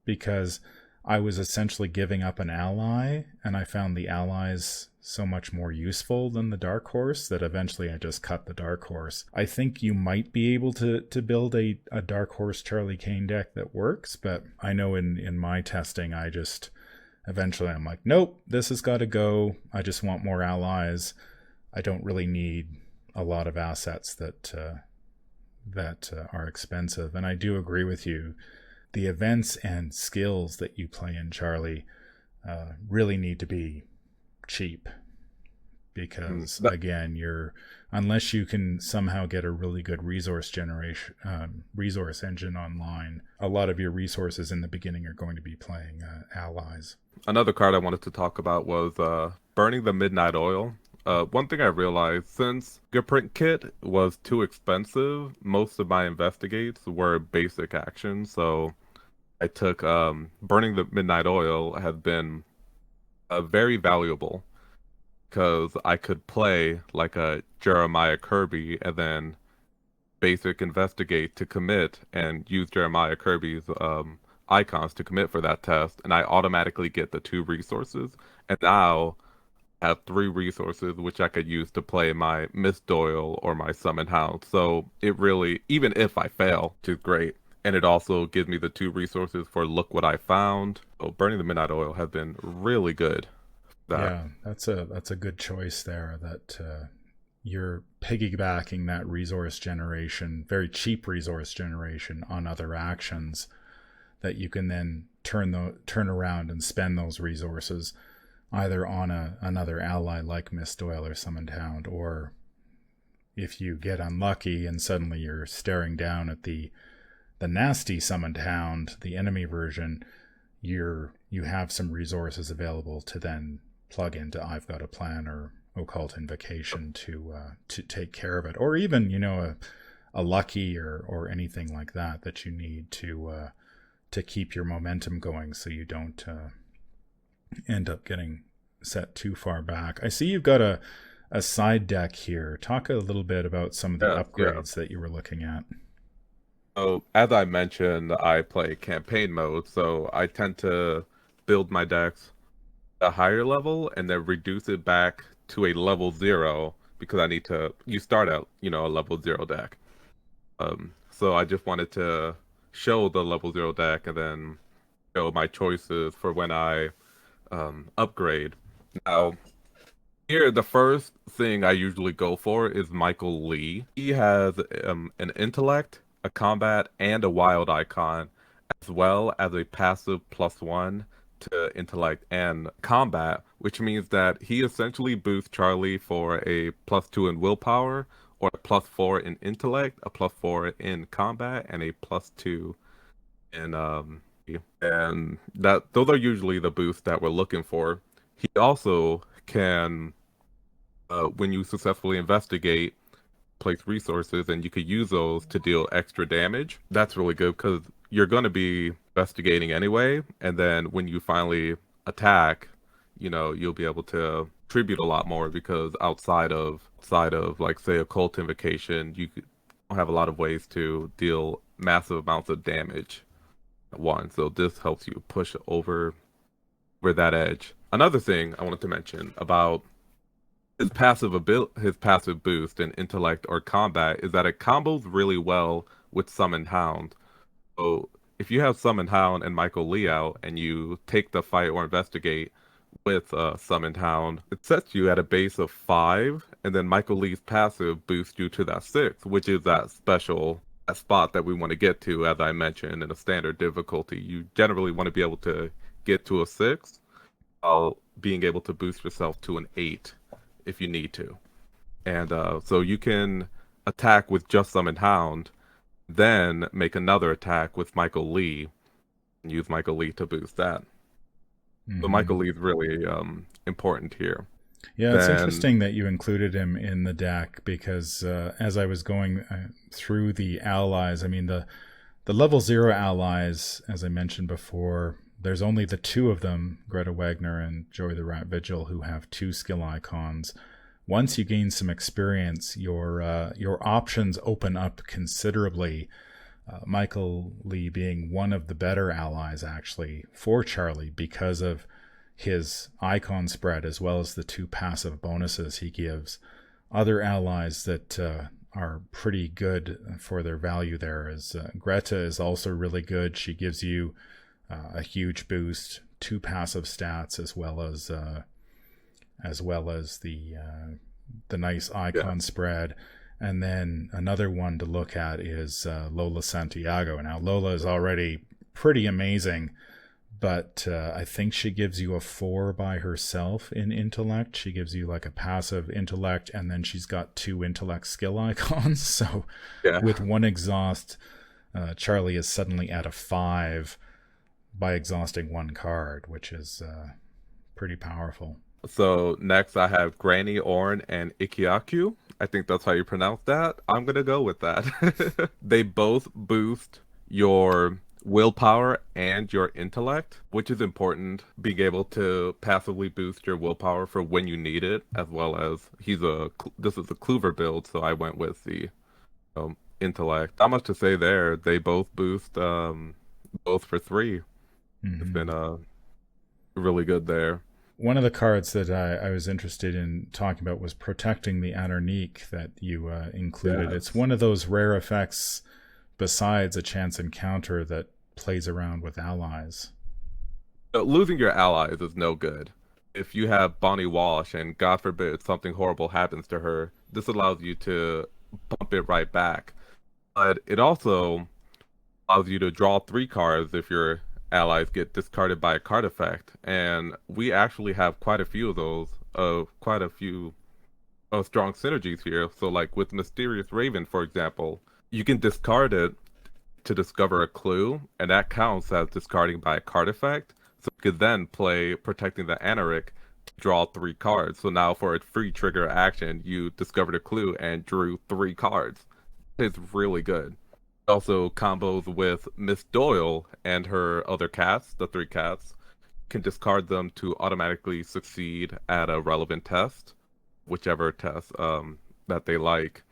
because I was essentially giving up an ally, and I found the allies so much more useful than the Dark Horse that eventually I just cut the Dark Horse. I think you might be able to build a Dark Horse Charlie Kane deck that works, but I know in my testing, eventually I'm like, nope, this has got to go. I just want more allies. I don't really need a lot of assets that are expensive. And I do agree with you. The events and skills that you play in Charlie really need to be cheap, because again, unless you can somehow get a really good resource engine online, a lot of your resources in the beginning are going to be playing allies. Another card I wanted to talk about was Burning the Midnight Oil. One thing I realized, since Print Kit was too expensive, most of my investigates were basic actions. So I took Burning the Midnight Oil has been very valuable because I could play like a Jeremiah Kirby and then basic investigate to commit and use Jeremiah Kirby's icons to commit for that test, and I automatically get the 2 resources, and now have 3 resources which I could use to play my Miss Doyle or my Summon Hound. So it really, even if I fail, which is great, and it also gives me the 2 resources for Look What I Found. So Burning the Midnight Oil has been really good. Yeah, that's a good choice there, that you're piggybacking that resource generation, very cheap resource generation, on other actions that you can then turn around and spend those resources either on another ally like Miss Doyle or Summoned Hound, or if you get unlucky and suddenly you're staring down at the nasty Summoned Hound, the enemy version, you have some resources available to then plug into I've Got a Plan or Occult Invocation to take care of it, or even a lucky or anything like that you need to keep your momentum going, so you don't end up getting set too far back. I see you've got a side deck here. Talk a little bit about some of the upgrades that you were looking at. So, as I mentioned, I play campaign mode, so I tend to build my decks a higher level and then reduce it back to a level 0 because you start out, a level 0 deck. So I just wanted to show the level 0 deck and then show my choices for when I upgrade. Now, here, the first thing I usually go for is Michael Lee. He has an intellect, a combat, and a wild icon, as well as a passive +1 to intellect and combat, which means that he essentially boosts Charlie for a +2 in willpower, or a +4 in intellect, a +4 in combat, and a +2 in and those are usually the boosts that we're looking for. He also can, when you successfully investigate, place resources, and you could use those to deal extra damage. That's really good because you're going to be investigating anyway, and then when you finally attack, you'll be able to contribute a lot more because outside of like say occult invocation, don't have a lot of ways to deal massive amounts of damage at once. So this helps you push over that edge. Another thing I wanted to mention about his passive boost in intellect or combat is that it combos really well with Summon Hound. So if you have Summon Hound and Michael Lee out and you take the fight or investigate with Summon Hound, it sets you at a base of 5, and then Michael Lee's passive boosts you to that 6, which is that spot that we want to get to, as I mentioned, in a standard difficulty. You generally want to be able to get to a 6 while being able to boost yourself to an 8 if you need to. And so you can attack with just Summon Hound, then make another attack with Michael Lee, and use Michael Lee to boost that. So Michael Lee is really important here. Yeah, it's interesting that you included him in the deck because as I was going through the allies, I mean, the level 0 allies, as I mentioned before, there's only the 2 of them, Greta Wagner and Joey the Rat Vigil, who have 2 skill icons. Once you gain some experience, your options open up considerably. Michael Lee being one of the better allies, actually, for Charlie because of his icon spread as well as the 2 passive bonuses he gives. Other allies that are pretty good for their value there is Greta is also really good. She gives you a huge boost, 2 passive stats as well as the nice icon spread. And then another one to look at is Lola Santiago. Now, Lola is already pretty amazing, but I think she gives you a 4 by herself in intellect. She gives you like a passive intellect, and then she's got 2 intellect skill icons. So with 1 exhaust, Charlie is suddenly at a 5 by exhausting 1 card, which is pretty powerful. So next I have Granny, Oren, and Ikiaku. I think that's how you pronounce that. I'm going to go with that. They both boost your willpower and your intellect, which is important. Being able to passively boost your willpower for when you need it, as well as this is a Clover build, so I went with the intellect. Not much to say there. They both boost both for 3. It's been really good there. One of the cards that I was interested in talking about was Protecting the Anernique that you included. Yes. It's one of those rare effects besides a chance encounter that plays around with allies. Losing your allies is no good. If you have Bonnie Walsh and God forbid something horrible happens to her, this allows you to bump it right back. But it also allows you to draw 3 cards if your allies get discarded by a card effect, and we actually have quite a few of those, quite a few strong synergies here. So like with Mysterious Raven, for example, you can discard it to discover a clue, and that counts as discarding by a card effect. So you could then play Protecting the Anernique to draw 3 cards. So now for a free trigger action, you discovered a clue and drew 3 cards. It's really good. Also combos with Miss Doyle and her other cats, the 3 cats. Can discard them to automatically succeed at a relevant test, whichever test that they like,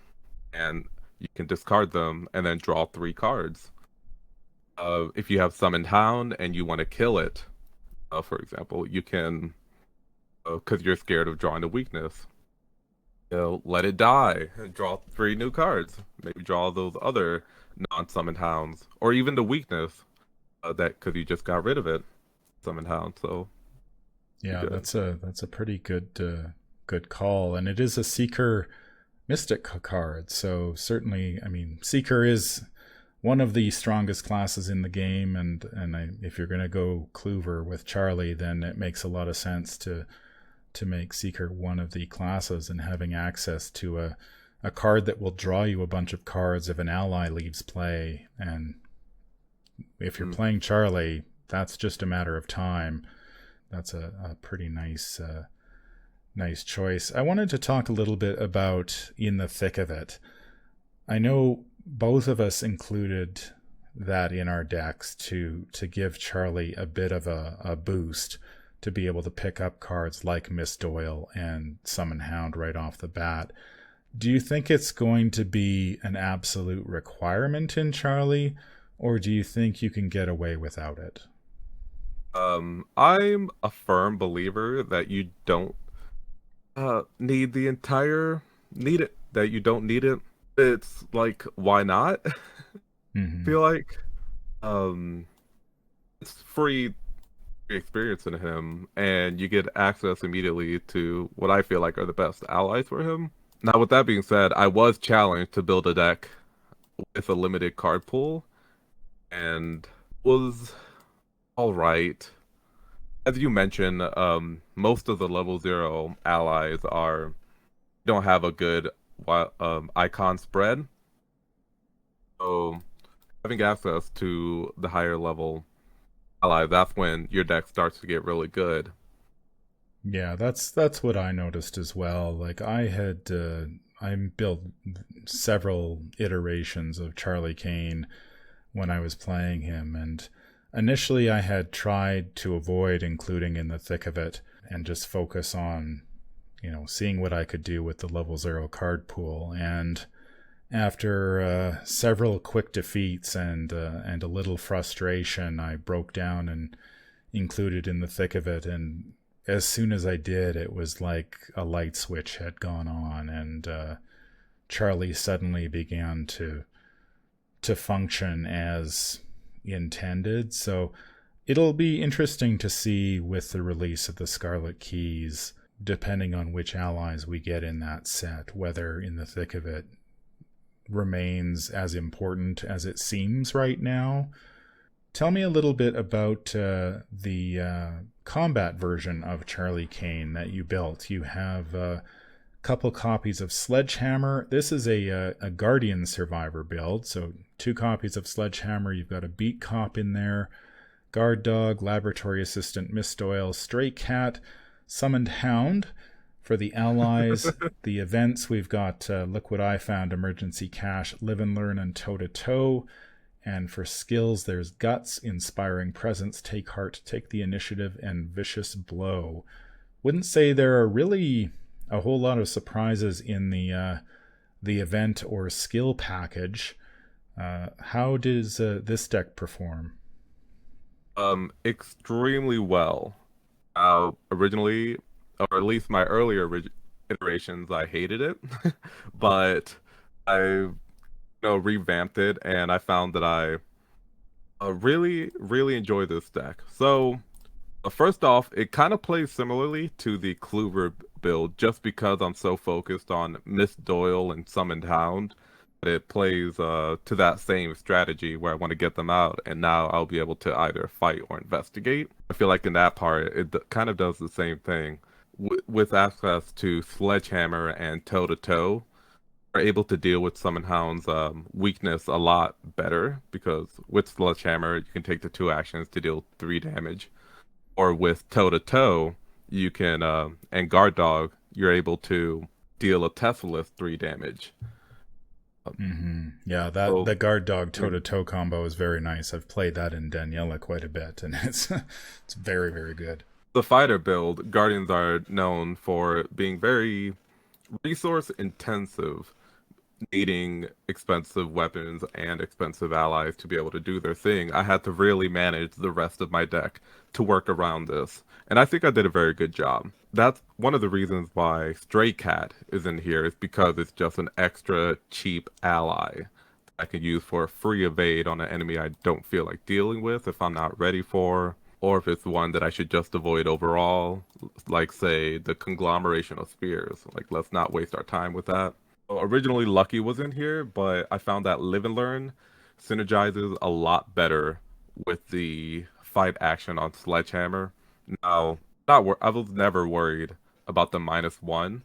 and you can discard them and then draw 3 cards. If you have Summoned Hound and you want to kill it, for example, you can, because you're scared of drawing a weakness, let it die and draw 3 new cards. Maybe draw those other non-summoned hounds, or even the weakness that because you just got rid of it, summoned hound. So yeah, that's a pretty good call, and it is a Seeker Mystic card. So certainly, I mean, Seeker is one of the strongest classes in the game, and if you're going to go Clover with Charlie, then it makes a lot of sense to make Seeker one of the classes, and having access to a card that will draw you a bunch of cards if an ally leaves play. And if you're playing Charlie, that's just a matter of time. That's a pretty nice choice. I wanted to talk a little bit about In the Thick of It. I know both of us included that in our decks to give Charlie a bit of a boost to be able to pick up cards like Miss Doyle and Summon Hound right off the bat. Do you think it's going to be an absolute requirement in Charlie, or do you think you can get away without it? I'm a firm believer that you don't need the entire need it. That you don't need it. It's like, why not? Mm-hmm. Feel like um, it's free experience in him, and you get access immediately to what I feel like are the best allies for him. Now, with that being said, I was challenged to build a deck with a limited card pool, and was all right. As you mentioned, most of the level 0 allies don't have a good icon spread. So having access to the higher level ally, that's when your deck starts to get really good. Yeah, that's what I noticed as well. Like I built several iterations of Charlie Kane when I was playing him, and initially I had tried to avoid including in the thick of it and just focus on, seeing what I could do with the level 0 card pool. And after several quick defeats and a little frustration, I broke down and included in the thick of it. And as soon as I did, it was like a light switch had gone on, and Charlie suddenly began to function as intended. So it'll be interesting to see with the release of the Scarlet Keys, depending on which allies we get in that set, whether in the thick of it remains as important as it seems right now. Tell me a little bit about the combat version of Charlie Kane that you built. You have a couple copies of Sledgehammer. This is a Guardian Survivor build, so 2 copies of Sledgehammer. You've got a Beat Cop in there, Guard Dog, Laboratory Assistant Miss Doyle, Stray Cat, Summoned Hound. For the allies, the events, we've got Look What I Found, Emergency Cash, Live and Learn, and Toe to Toe. And for skills, there's Guts, Inspiring Presence, Take Heart, Take the Initiative, and Vicious Blow. Wouldn't say there are really a whole lot of surprises in the event or skill package. How does this deck perform? Extremely well. Originally, or at least my earlier iterations, I hated it, but I revamped it, and I found that I really, really enjoy this deck. So, first off, it kind of plays similarly to the Kluver build, just because I'm so focused on Miss Doyle and Summoned Hound. It plays to that same strategy where I want to get them out, and now I'll be able to either fight or investigate. I feel like in that part, it kind of does the same thing. With access to Sledgehammer and Toe to Toe, are able to deal with Summon Hound's weakness a lot better, because with Sledgehammer, you can take the 2 actions to deal 3 damage. Or with Toe to Toe, you can, and Guard Dog, you're able to deal a Tessalith 3 damage. Mm-hmm. Yeah, the Guard Dog Toe to Toe combo is very nice. I've played that in Daniela quite a bit, and it's very, very good. The fighter build, Guardians are known for being very resource intensive, needing expensive weapons and expensive allies to be able to do their thing. I had to really manage the rest of my deck to work around this, and I think I did a very good job. That's one of the reasons why Stray Cat is in here, is because it's just an extra cheap ally I can use for a free evade on an enemy I don't feel like dealing with if I'm not ready for, or if it's one that I should just avoid overall, like, say, the Conglomeration of Spears. Like, let's not waste our time with that. Originally, Lucky was in here, but I found that Live and Learn synergizes a lot better with the fight action on Sledgehammer. Now, I was never worried about the -1,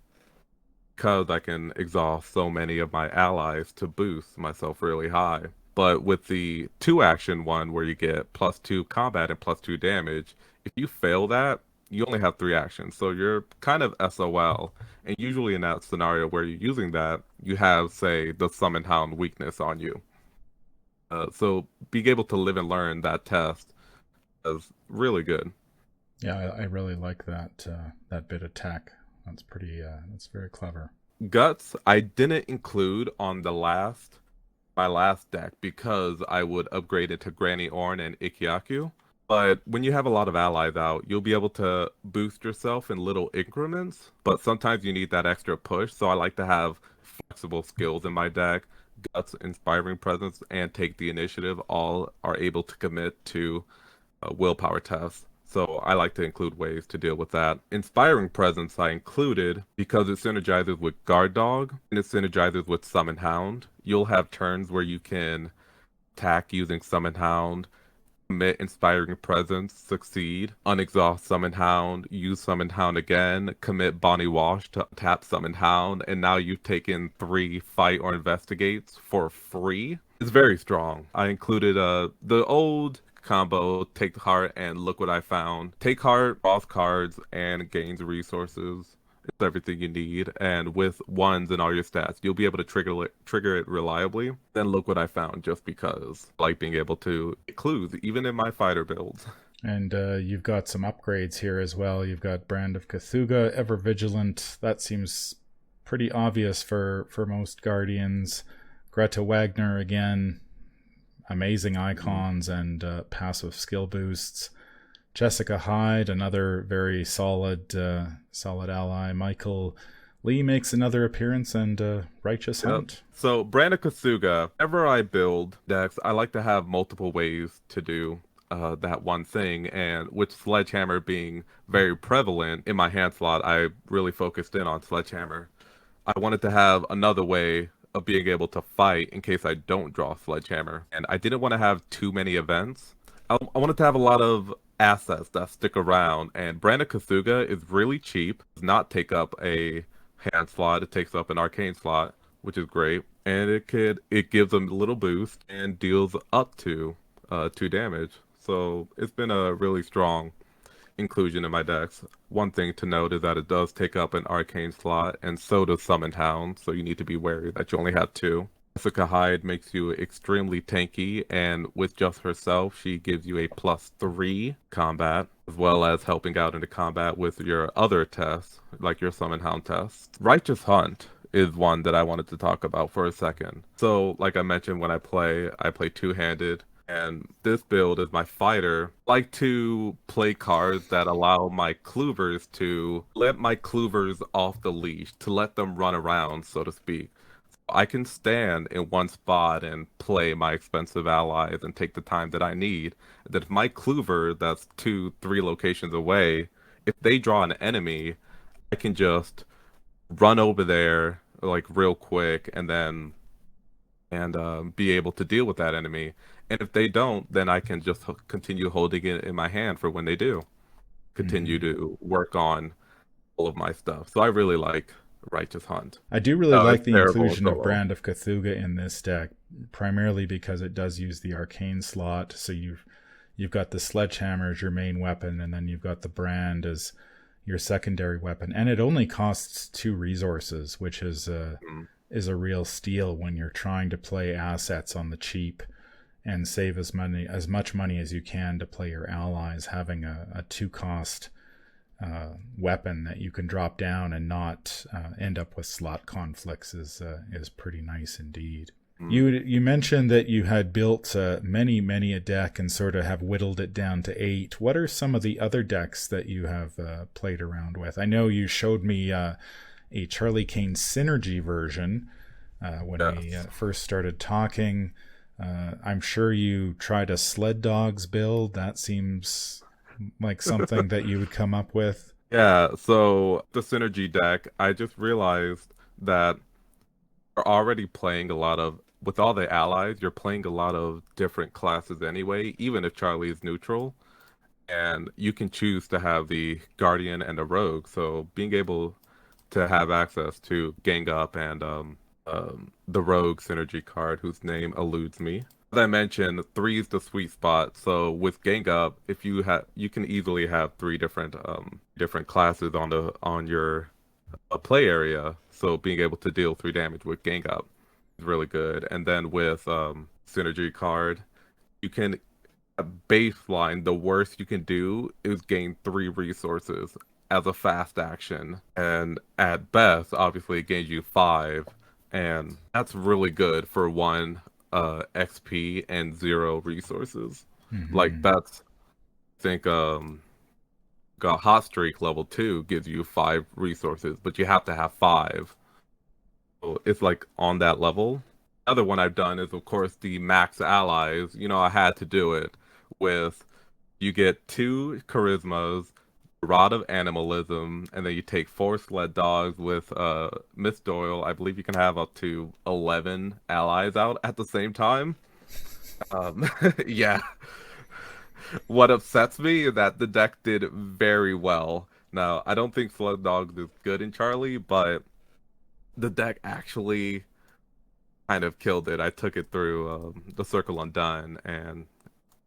because I can exhaust so many of my allies to boost myself really high. But with the 2 action one, where you get +2 combat and +2 damage, if you fail that, you only have 3 actions. So you're kind of SOL. And usually in that scenario where you're using that, you have, say, the Summon Hound weakness on you. So being able to Live and Learn that test is really good. Yeah, I really like that that bit of tech. That's pretty. That's very clever. Guts, I didn't include on my last deck because I would upgrade it to Granny Oren and Ikyaku. But when you have a lot of allies out, you'll be able to boost yourself in little increments. But sometimes you need that extra push, so I like to have flexible skills in my deck. Guts, Inspiring Presence, and Take the Initiative all are able to commit to willpower tests. So I like to include ways to deal with that. Inspiring Presence I included because it synergizes with Guard Dog and it synergizes with Summon Hound. You'll have turns where you can attack using Summon Hound, commit Inspiring Presence, succeed, unexhaust Summon Hound, use Summon Hound again, commit Bonnie Wash to tap Summon Hound, and now you've taken 3 fight or investigates for free. It's very strong. I included the old combo Take Heart and Look What I Found. Take Heart draws cards and gains resources. It's everything you need, and with ones in all your stats, you'll be able to trigger it reliably. Then Look What I Found, just because I like being able to get clues, even in my fighter builds. And you've got some upgrades here as well. You've got Brand of Cthulhu, Ever Vigilant. That seems pretty obvious for most Guardians. Greta Wagner again, amazing icons and passive skill boosts. Jessica Hyde, another very solid ally. Michael Lee makes another appearance, and Righteous Hunt. So Brand of Kasuga, whenever I build decks, I like to have multiple ways to do that one thing, and with Sledgehammer being very prevalent in my hand slot, I really focused in on Sledgehammer. I wanted to have another way of being able to fight in case I don't draw Sledgehammer, and I didn't want to have too many events. I wanted to have a lot of assets that stick around, and Brand of Kasuga is really cheap. Does not take up a hand slot. It takes up an arcane slot, which is great, and it gives them a little boost and deals up to 2 damage. So it's been a really strong inclusion in my decks. One thing to note is that it does take up an arcane slot, and so does Summon Hound, so you need to be wary that you only have 2. Jessica Hyde makes you extremely tanky, and with just herself, she gives you a +3 combat, as well as helping out into combat with your other tests, like your Summon Hound tests. Righteous Hunt is one that I wanted to talk about for a second. So, like I mentioned, when I play two-handed, and this build is my fighter. I like to play cards that allow my cloovers to let my cloovers off the leash, to let them run around, so to speak. I can stand in one spot and play my expensive allies and take the time that I need. That if my clover that's 2, 3 locations away, if they draw an enemy, I can just run over there like real quick and then be able to deal with that enemy. And if they don't, then I can just continue holding it in my hand for when they do. Continue to work on all of my stuff. So I really like Righteous Hunt. I do really like the inclusion of Brand of Cthulhu in this deck, primarily because it does use the arcane slot. So you've got the Sledgehammer as your main weapon, and then you've got the Brand as your secondary weapon, and it only costs 2 resources, which is a real steal when you're trying to play assets on the cheap and save as much money as you can to play your allies. Having a 2-cost weapon that you can drop down and not end up with slot conflicts is pretty nice indeed. You mentioned that you had built many a deck and sort of have whittled it down to 8. What are some of the other decks that you have played around with? I know you showed me a Charlie Kane synergy version when we first started talking. I'm sure you tried a Sled Dogs build. That seems like something that you would come up with. Yeah, so the synergy deck, I just realized that you're already playing a lot of, with all the allies, you're playing a lot of different classes anyway, even if Charlie is neutral. And you can choose to have the Guardian and a Rogue. So being able to have access to Gang Up and the Rogue synergy card, whose name eludes me. As I mentioned, 3 is the sweet spot. So with Gang Up, if you can easily have 3 different classes on your play area. So being able to deal 3 damage with Gang Up is really good. And then with synergy card, you can at baseline, the worst you can do is gain 3 resources as a fast action. And at best, obviously, it gains you 5. And that's really good for 1 XP and 0 resources. Like, Hmm. that's, I think, got hot streak level 2 gives you 5 resources, but you have to have 5. So it's like on that level. Other one I've done is, of course, the max allies. I had to do it with you get 2 charismas, rod of animalism, and then you take 4 sled dogs with Miss Doyle. I believe you can have up to 11 allies out at the same time. Yeah. What upsets me is that the deck did very well. Now, I don't think sled dogs is good in Charlie, but the deck actually kind of killed it. I took it through the Circle Undone and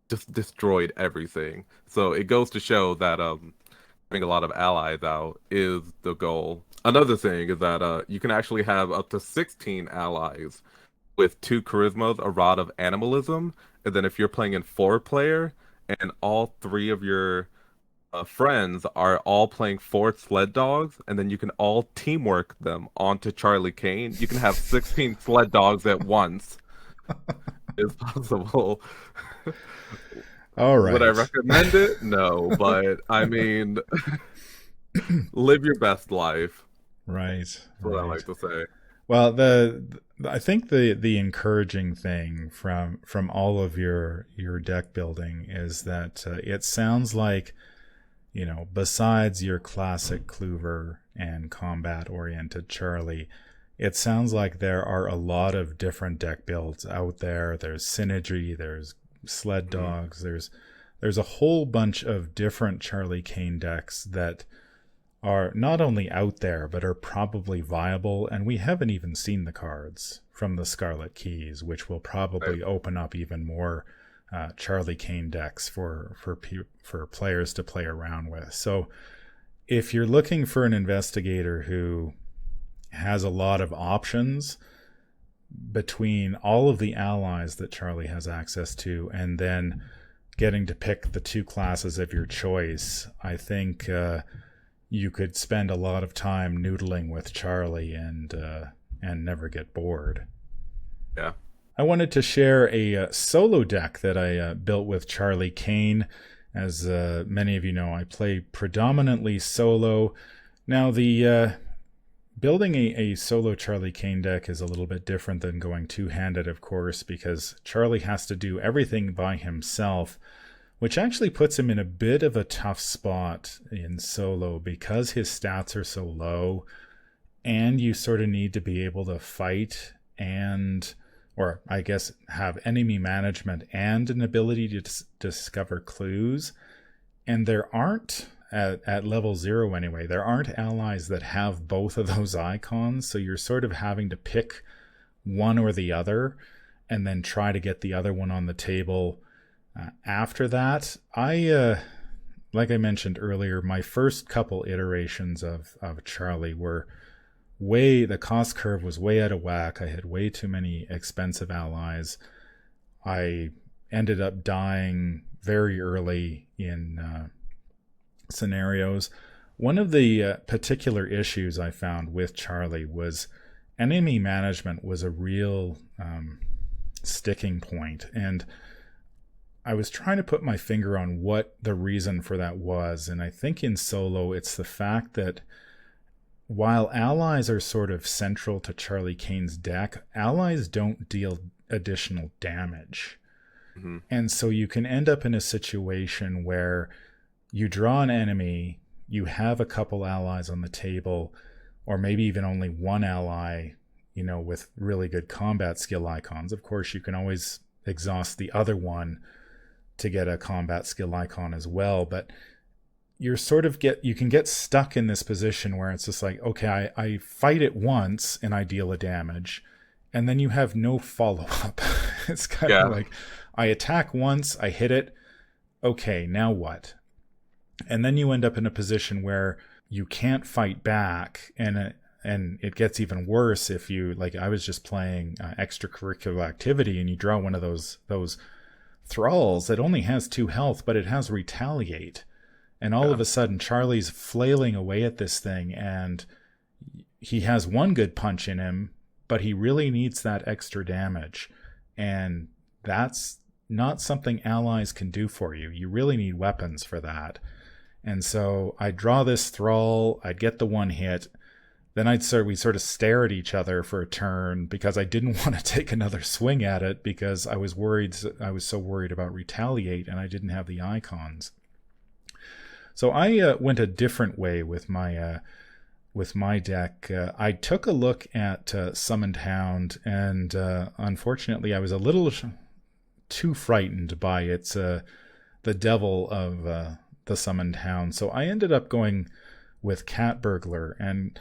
just destroyed everything. So it goes to show that having a lot of allies out is the goal. Another thing is that you can actually have up to 16 allies with 2 charismas, a rod of animalism, and then if you're playing in 4 player and all 3 of your friends are all playing 4 sled dogs, and then you can all teamwork them onto Charlie Kane. You can have 16 sled dogs at once. Is possible. All Would I right. recommend it? No, but I mean, live your best life. Right, That's what I right. like to say. Well, I think the encouraging thing from all of your deck building is that it sounds like, besides your classic Clover and combat oriented Charlie, it sounds like there are a lot of different deck builds out there. There's Synergy, there's Sled Mhm. Dogs, there's a whole bunch of different Charlie Kane decks that are not only out there but are probably viable, and we haven't even seen the cards from the Scarlet Keys, which will Right. probably open up even more Charlie Kane decks for players to play around with. So if you're looking for an investigator who has a lot of options between all of the allies that Charlie has access to, and then getting to pick the 2 classes of your choice, I think you could spend a lot of time noodling with Charlie and never get bored. Yeah. I wanted to share a solo deck that I built with Charlie Kane. As many of you know, I play predominantly solo. Now, the building a solo Charlie Kane deck is a little bit different than going two-handed, of course, because Charlie has to do everything by himself, which actually puts him in a bit of a tough spot in solo because his stats are so low, and you sort of need to be able to fight and, or I guess, have enemy management and an ability to discover clues. And there aren't, at level 0 anyway, there aren't allies that have both of those icons, so you're sort of having to pick one or the other and then try to get the other one on the table. After that, like I mentioned earlier, my first couple iterations of Charlie were the cost curve was way out of whack. I had way too many expensive allies. I ended up dying very early in scenarios. One of the particular issues I found with Charlie was enemy management was a real sticking point, and I was trying to put my finger on what the reason for that was, and I think in solo it's the fact that while allies are sort of central to Charlie Kane's deck, allies don't deal additional damage. Hmm. And so you can end up in a situation where you draw an enemy, you have a couple allies on the table, or maybe even only one ally, with really good combat skill icons. Of course, you can always exhaust the other one to get a combat skill icon as well, but you can get stuck in this position where it's just like, okay, I fight it once and I deal a damage, and then you have no follow-up. It's kind of Yeah. like, I attack once, I hit it, okay, now what? And then you end up in a position where you can't fight back, and it gets even worse if you, like, I was just playing extracurricular activity and you draw one of those thralls. It only has 2 health, but it has retaliate. And all of a sudden, Charlie's flailing away at this thing, and he has 1 good punch in him, but he really needs that extra damage. And that's not something allies can do for you. You really need weapons for that. And so I'd draw this thrall, I'd get the 1 hit, then we sort of stare at each other for a turn because I didn't want to take another swing at it because I was so worried about retaliate and I didn't have the icons. So I went a different way with my deck. I took a look at Summoned Hound, and unfortunately I was a little too frightened by its the devil of the Summoned Hound. So I ended up going with Cat Burglar, and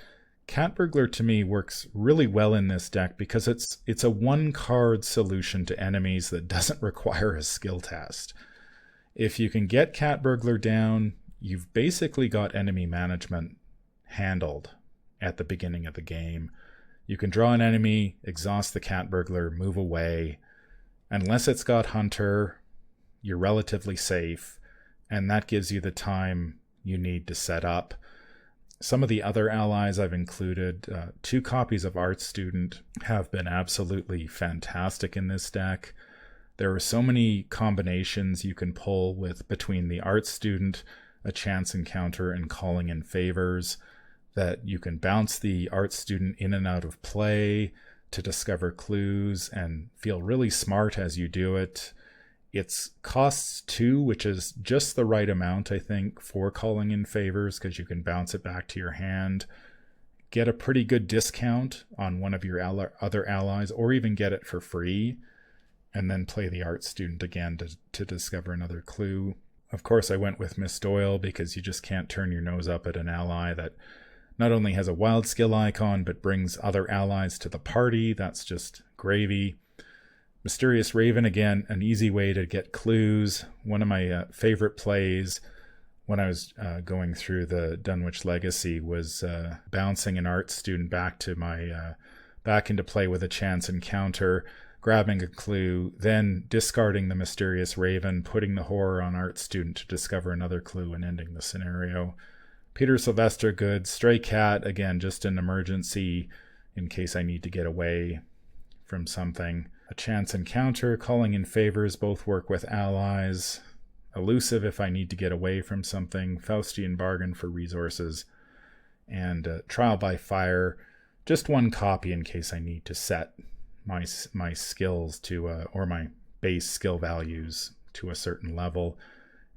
Cat Burglar to me works really well in this deck because it's a 1-card solution to enemies that doesn't require a skill test. If you can get Cat Burglar down, you've basically got enemy management handled at the beginning of the game. You can draw an enemy, exhaust the Cat Burglar, move away. Unless it's got Hunter, you're relatively safe, and that gives you the time you need to set up. Some of the other allies I've included, 2 copies of Art Student, have been absolutely fantastic in this deck. There are so many combinations you can pull with between the Art Student, a chance encounter, and calling in favors, that you can bounce the Art Student in and out of play to discover clues and feel really smart as you do it. It's costs 2, which is just the right amount, I think, for calling in favors, because you can bounce it back to your hand, get a pretty good discount on one of your other allies, or even get it for free, and then play the Art Student again to discover another clue. Of course, I went with Miss Doyle because you just can't turn your nose up at an ally that not only has a wild skill icon, but brings other allies to the party. That's just gravy. Mysterious Raven, again, an easy way to get clues. One of my favorite plays when I was going through the Dunwich Legacy was bouncing an Art Student back into play with a chance encounter, grabbing a clue, then discarding the Mysterious Raven, putting the horror on Art Student to discover another clue and ending the scenario. Peter Sylvester, good. Stray Cat, again, just an emergency in case I need to get away from something. A chance encounter, calling in favors, both work with allies. Elusive if I need to get away from something. Faustian Bargain for resources. And Trial by Fire, just 1 copy in case I need to set my skills to, or my base skill values to a certain level.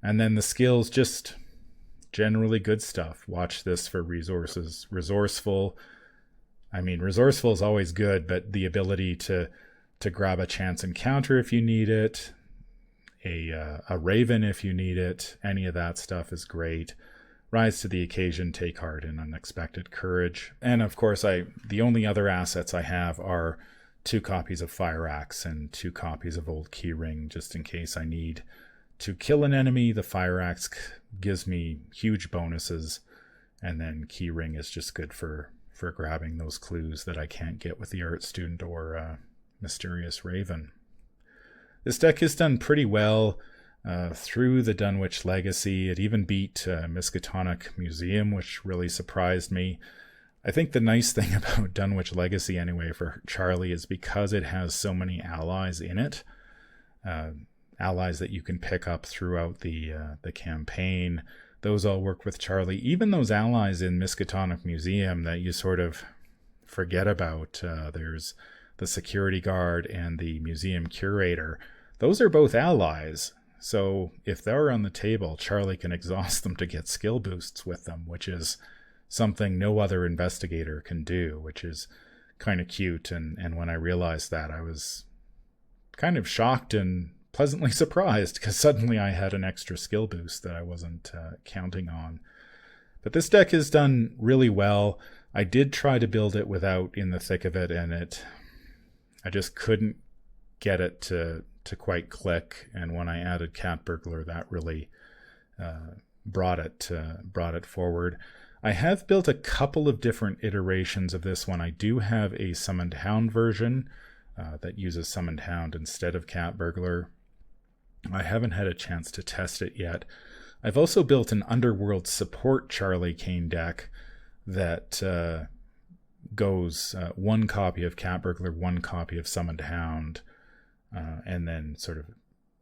And then the skills, just generally good stuff. Watch this for resources. Resourceful. I mean, resourceful is always good, but the ability to grab a chance encounter if you need it, a Raven if you need it, any of that stuff is great. Rise to the occasion, take heart in unexpected courage. And of course, the only other assets I have are 2 copies of Fire Axe and 2 copies of Old Keyring, just in case I need to kill an enemy. The Fire Axe gives me huge bonuses, and then Keyring is just good for grabbing those clues that I can't get with the Art Student or Mysterious Raven. This deck has done pretty well through the Dunwich Legacy. It even beat Miskatonic Museum, which really surprised me. I think the nice thing about Dunwich Legacy, anyway, for Charlie is because it has so many allies in it, allies that you can pick up throughout the campaign. Those all work with Charlie. Even those allies in Miskatonic Museum that you sort of forget about. There's the security guard and the museum curator. Those are both allies. So if they're on the table, Charlie can exhaust them to get skill boosts with them, which is something no other investigator can do, which is kind of cute. And when I realized that, I was kind of shocked and pleasantly surprised because suddenly I had an extra skill boost that I wasn't counting on. But this deck has done really well. I did try to build it without In the Thick of It, and I just couldn't get it to quite click. And when I added Cat Burglar, that really brought it forward. I have built a couple of different iterations of this one. I do have a Summoned Hound version that uses Summoned Hound instead of Cat Burglar. I haven't had a chance to test it yet. I've also built an Underworld support Charlie Kane deck that goes one copy of Cat Burglar, one copy of Summoned Hound, and then sort of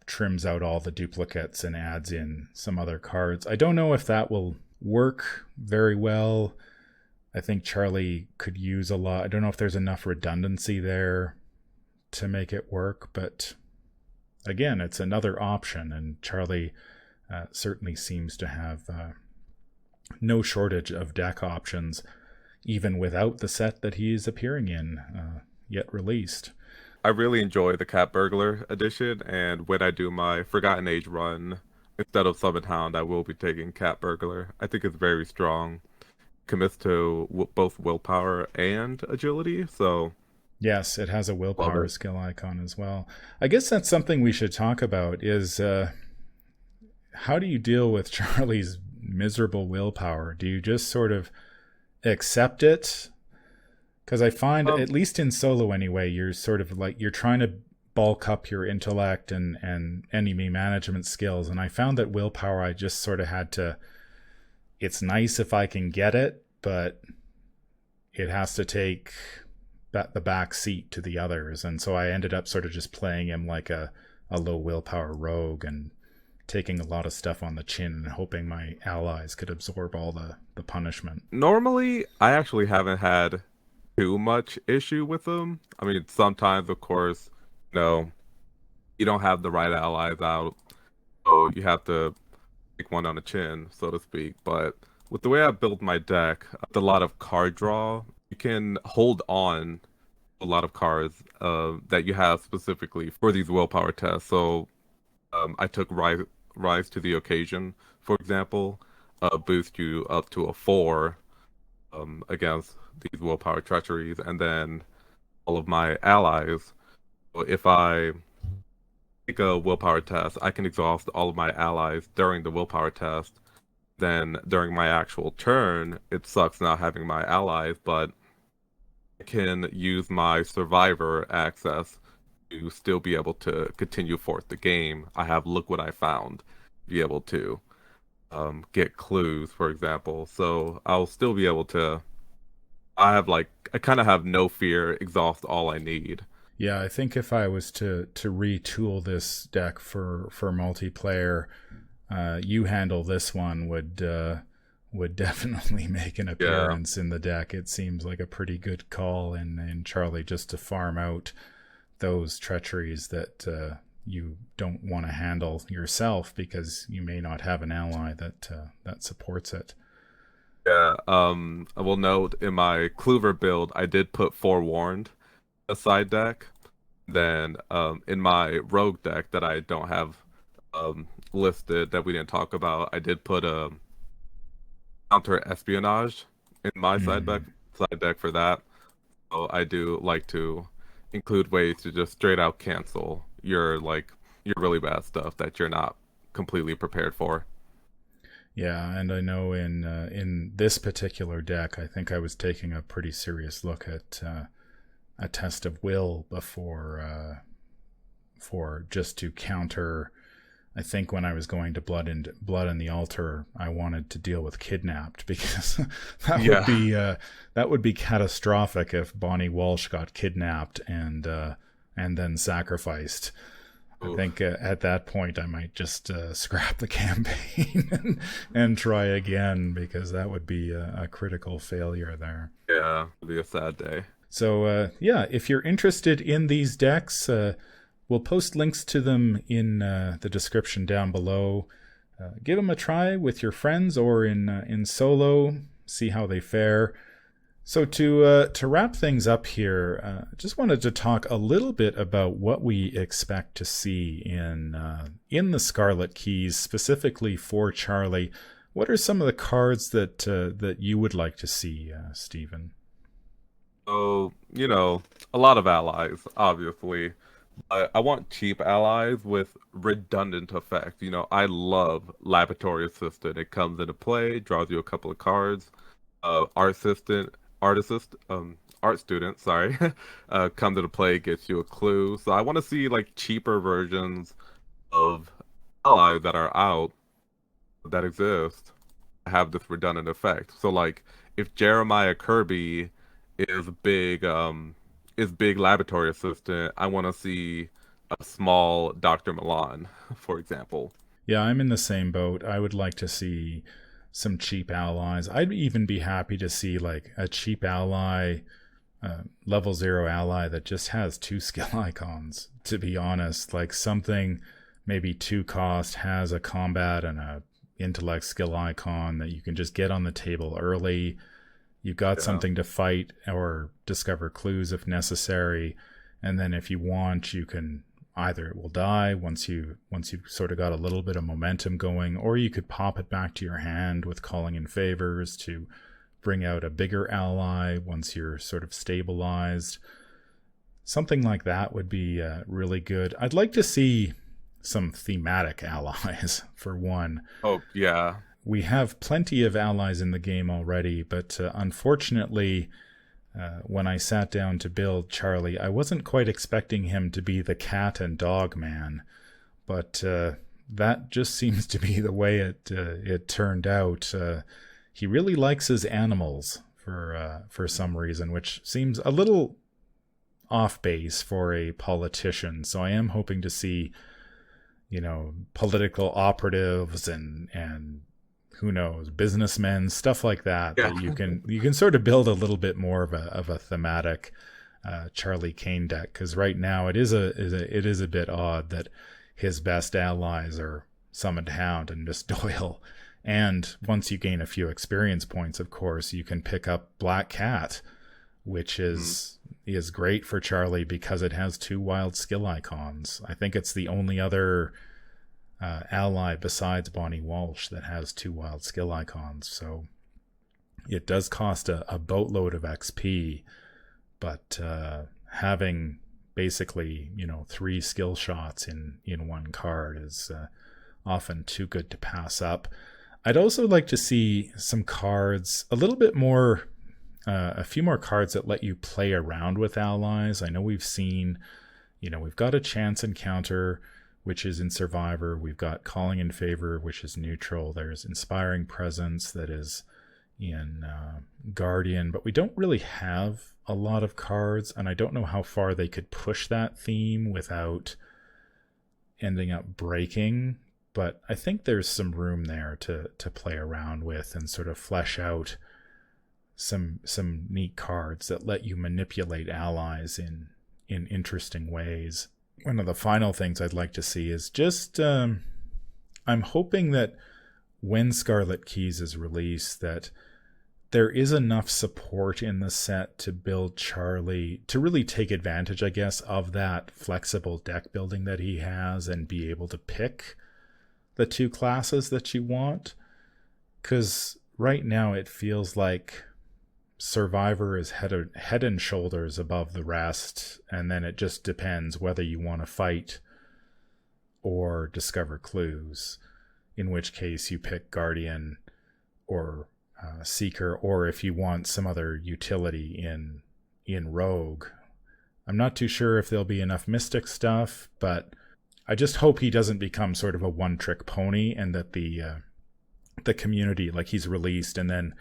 trims out all the duplicates and adds in some other cards. I don't know if that will work very well. I think Charlie could use a lot. I don't know if there's enough redundancy there to make it work, but again, it's another option, and Charlie certainly seems to have no shortage of deck options, even without the set that he is appearing in yet released. I really enjoy the Cat Burglar edition, and when I do my Forgotten Age run, instead of Summon Hound, I will be taking Cat Burglar. I think it's very strong. Commits to both willpower and agility, so Yes, it has a willpower skill icon as well. I guess that's something we should talk about is how do you deal with Charlie's miserable willpower? Do you just sort of accept it? Because I find, at least in solo anyway, you're sort of like, you're trying to bulk up your intellect and enemy management skills. And I found that willpower, I just sort of had to, it's nice if I can get it, but it has to take the back seat to the others. And so I ended up sort of just playing him like a low willpower rogue and taking a lot of stuff on the chin and hoping my allies could absorb all the punishment. normally I actually haven't had too much issue with them. I mean, sometimes, of course, you don't have the right allies out, so you have to take one on the chin, so to speak. But with the way I built my deck, with a lot of card draw, you can hold on a lot of cards that you have specifically for these willpower tests. So I took Rise to the Occasion, for example, boost you up to a 4 against these willpower treacheries, and then all of my allies. So if I take a willpower test, I can exhaust all of my allies during the willpower test. Then during my actual turn, it sucks not having my allies, but I can use my survivor access to still be able to continue forth the game. I have Look What I Found, be able to get clues, for example. So I'll still be able to. I kind of have no fear, exhaust all I need. Yeah, I think if I was to retool this deck for multiplayer, you handle this one would definitely make an appearance in the deck. It seems like a pretty good call in Charlie, just to farm out those treacheries that you don't want to handle yourself because you may not have an ally that supports it. Yeah, I will note in my Clover build, I did put Forewarned a side deck. Then in my Rogue deck that I don't have listed, that we didn't talk about, I did put a counter espionage in my side deck for that. So I do like to include ways to just straight out cancel your really bad stuff that you're not completely prepared for. Yeah, and I know in this particular deck, I think I was taking a pretty serious look at a test of will before for just to counter. I think when I was going to blood in the altar, I wanted to deal with kidnapped because that would be catastrophic if Bonnie Walsh got kidnapped and then sacrificed. Oof. I think at that point I might just scrap the campaign and try again, because that would be a critical failure there. Yeah, it'd be a sad day. So if you're interested in these decks, we'll post links to them in the description down below. Give them a try with your friends or in solo, see how they fare. So to wrap things up here, just wanted to talk a little bit about what we expect to see in the Scarlet Keys, specifically for Charlie. What are some of the cards that you would like to see, Stephen? So, a lot of allies, obviously. I want cheap allies with redundant effects. I love Laboratory Assistant. It comes into play, draws you a couple of cards. Art student, sorry, comes into play, gets you a clue. So I want to see cheaper versions of allies that are out that exist have this redundant effect. So like if Jeremiah Kirby is big laboratory assistant, I want to see a small Dr. Milan, for example. Yeah, I'm in the same boat. I would like to see some cheap allies. I'd even be happy to see like a cheap ally, level 0 ally that just has 2 skill icons, to be honest. Like something maybe 2 cost, has a combat and a intellect skill icon that you can just get on the table early. You've got something to fight or discover clues if necessary. And then if you want, you can either it will die once you've sort of got a little bit of momentum going, or you could pop it back to your hand with calling in favors to bring out a bigger ally once you're sort of stabilized. Something like that would be really good. I'd like to see some thematic allies for one. Oh, yeah. We have plenty of allies in the game already, but unfortunately, when I sat down to build Charlie, I wasn't quite expecting him to be the cat and dog man, but that just seems to be the way it turned out. He really likes his animals for some reason, which seems a little off base for a politician. So I am hoping to see, political operatives and who knows, businessmen, stuff like that. Yeah. That you can sort of build a little bit more of a thematic Charlie Kane deck, because right now it is a bit odd that his best allies are Summoned Hound and Miss Doyle. And once you gain a few experience points, of course, you can pick up Black Cat, which is great for Charlie because it has 2 wild skill icons. I think it's the only other ally besides Bonnie Walsh that has 2 wild skill icons. So it does cost a boatload of XP, but having basically 3 skill shots in one card is often too good to pass up. I'd also like to see some cards, a little bit more, a few more cards that let you play around with allies. I know we've seen, we've got a chance encounter, which is in Survivor. We've got Calling in Favor, which is neutral. There's Inspiring Presence that is in Guardian, but we don't really have a lot of cards, and I don't know how far they could push that theme without ending up breaking, but I think there's some room there to play around with and sort of flesh out some neat cards that let you manipulate allies in interesting ways. One of the final things I'd like to see is just I'm hoping that when Scarlet Keys is released, that there is enough support in the set to build Charlie, to really take advantage, I guess, of that flexible deck building that he has and be able to pick the 2 classes that you want. Because right now it feels like Survivor is head and shoulders above the rest, and then it just depends whether you want to fight or discover clues, in which case you pick Guardian or Seeker, or if you want some other utility in Rogue. I'm not too sure if there'll be enough Mystic stuff, but I just hope he doesn't become sort of a one-trick pony, and that the community, like, he's released and then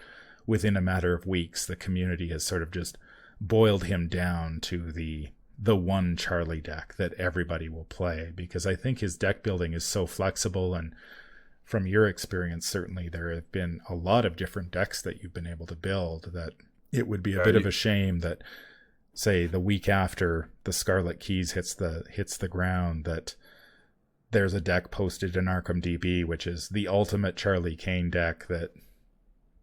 within a matter of weeks, the community has sort of just boiled him down to the one Charlie deck that everybody will play, because I think his deck building is so flexible. And from your experience, certainly there have been a lot of different decks that you've been able to build, that it would be a bit of a shame that, say, the week after the Scarlet Keys hits the ground, that there's a deck posted in Arkham DB, which is the ultimate Charlie Kane deck, that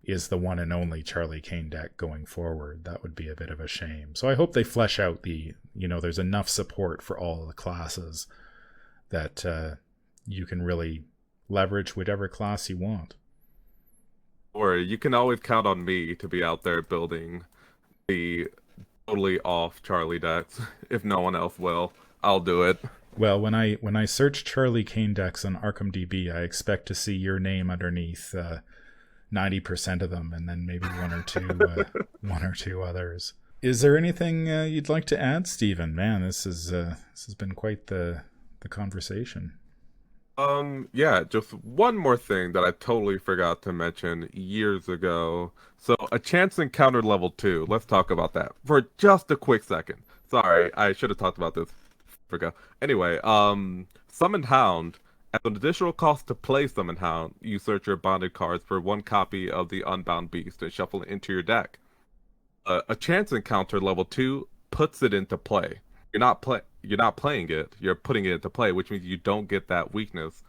is the one and only Charlie Kane deck going forward. That would be a bit of a shame. So I hope they flesh out there's enough support for all the classes that you can really leverage whatever class you want. Or you can always count on me to be out there building the totally off Charlie decks. If no one else will, I'll do it. Well, when I search Charlie Kane decks on Arkham DB, I expect to see your name underneath 90% of them, and then maybe one or two others. Is there anything you'd like to add, Stephen? Man, this has been quite the conversation. Yeah, just one more thing that I totally forgot to mention years ago. So, a chance encounter level 2. Let's talk about that for just a quick second. Sorry, I should have talked about this. Forgot. Anyway, Summoned Hound. At an additional cost to play Summoned Hound, you search your bonded cards for one copy of the Unbound Beast and shuffle it into your deck. A chance encounter level 2 puts it into play. You're not playing it, you're putting it into play, which means you don't get that weakness.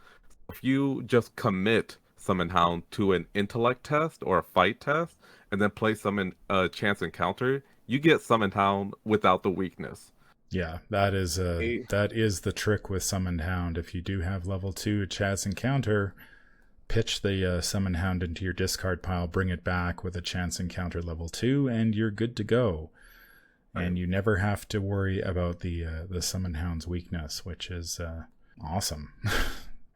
If you just commit Summon Hound to an intellect test or a fight test, and then play Summon Chance Encounter, you get Summon Hound without the weakness. Yeah, that is the trick with Summoned Hound. If you do have level 2 Chance Encounter, pitch the Summoned Hound into your discard pile, bring it back with a Chance Encounter level 2, and you're good to go. And you never have to worry about the Summoned Hound's weakness, which is awesome.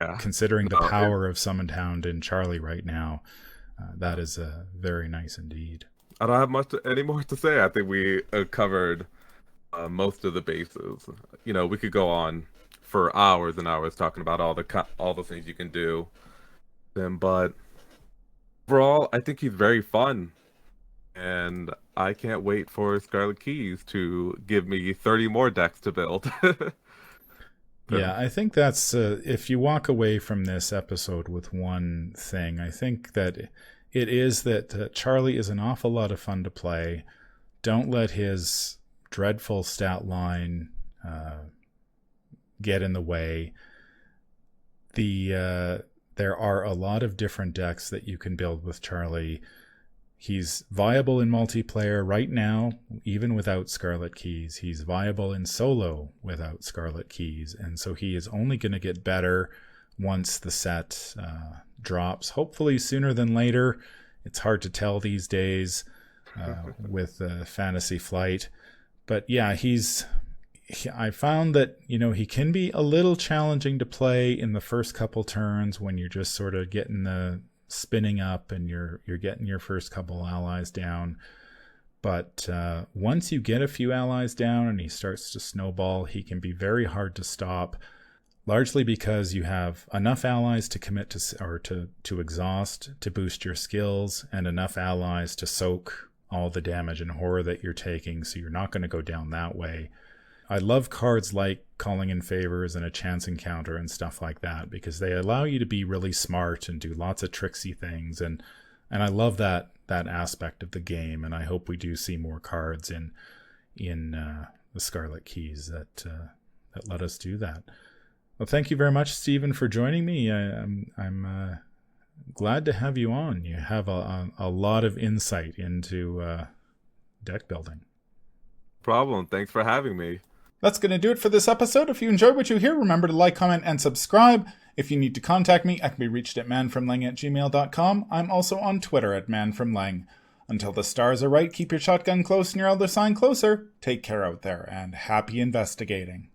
Yeah. Considering the power of Summoned Hound in Charlie right now, that is very nice indeed. I don't have any more to say. I think we covered most of the bases. You know, we could go on for hours and hours talking about all the things you can do. But overall, I think he's very fun. And I can't wait for Scarlet Keys to give me 30 more decks to build. Yeah, I think that's, if you walk away from this episode with one thing, I think that it is that Charlie is an awful lot of fun to play. Don't let his dreadful stat line get in the way. There are a lot of different decks that you can build with Charlie. He's viable in multiplayer right now, even without Scarlet Keys. He's viable in solo without Scarlet Keys. And so he is only going to get better once the set drops, hopefully sooner than later. It's hard to tell these days with Fantasy Flight. But yeah, I found that, he can be a little challenging to play in the first couple turns when you're just sort of getting the spinning up and you're getting your first couple allies down. But once you get a few allies down and he starts to snowball, he can be very hard to stop, largely because you have enough allies to commit to exhaust to boost your skills, and enough allies to soak all the damage and horror that you're taking, so you're not going to go down that way. I love cards like Calling in Favors and a Chance Encounter and stuff like that, because they allow you to be really smart and do lots of tricksy things, and I love that aspect of the game, and I hope we do see more cards in the Scarlet Keys that let us do that. Well, thank you very much, Stephen, for joining me. I'm glad to have you on. You have a lot of insight into deck building. Problem. Thanks for having me. That's going to do it for this episode. If you enjoyed what you hear, remember to like, comment, and subscribe. If you need to contact me, I can be reached at manfromlang@gmail.com. I'm also on Twitter at manfromlang. Until the stars are right, keep your shotgun close and your elder sign closer. Take care out there, and happy investigating.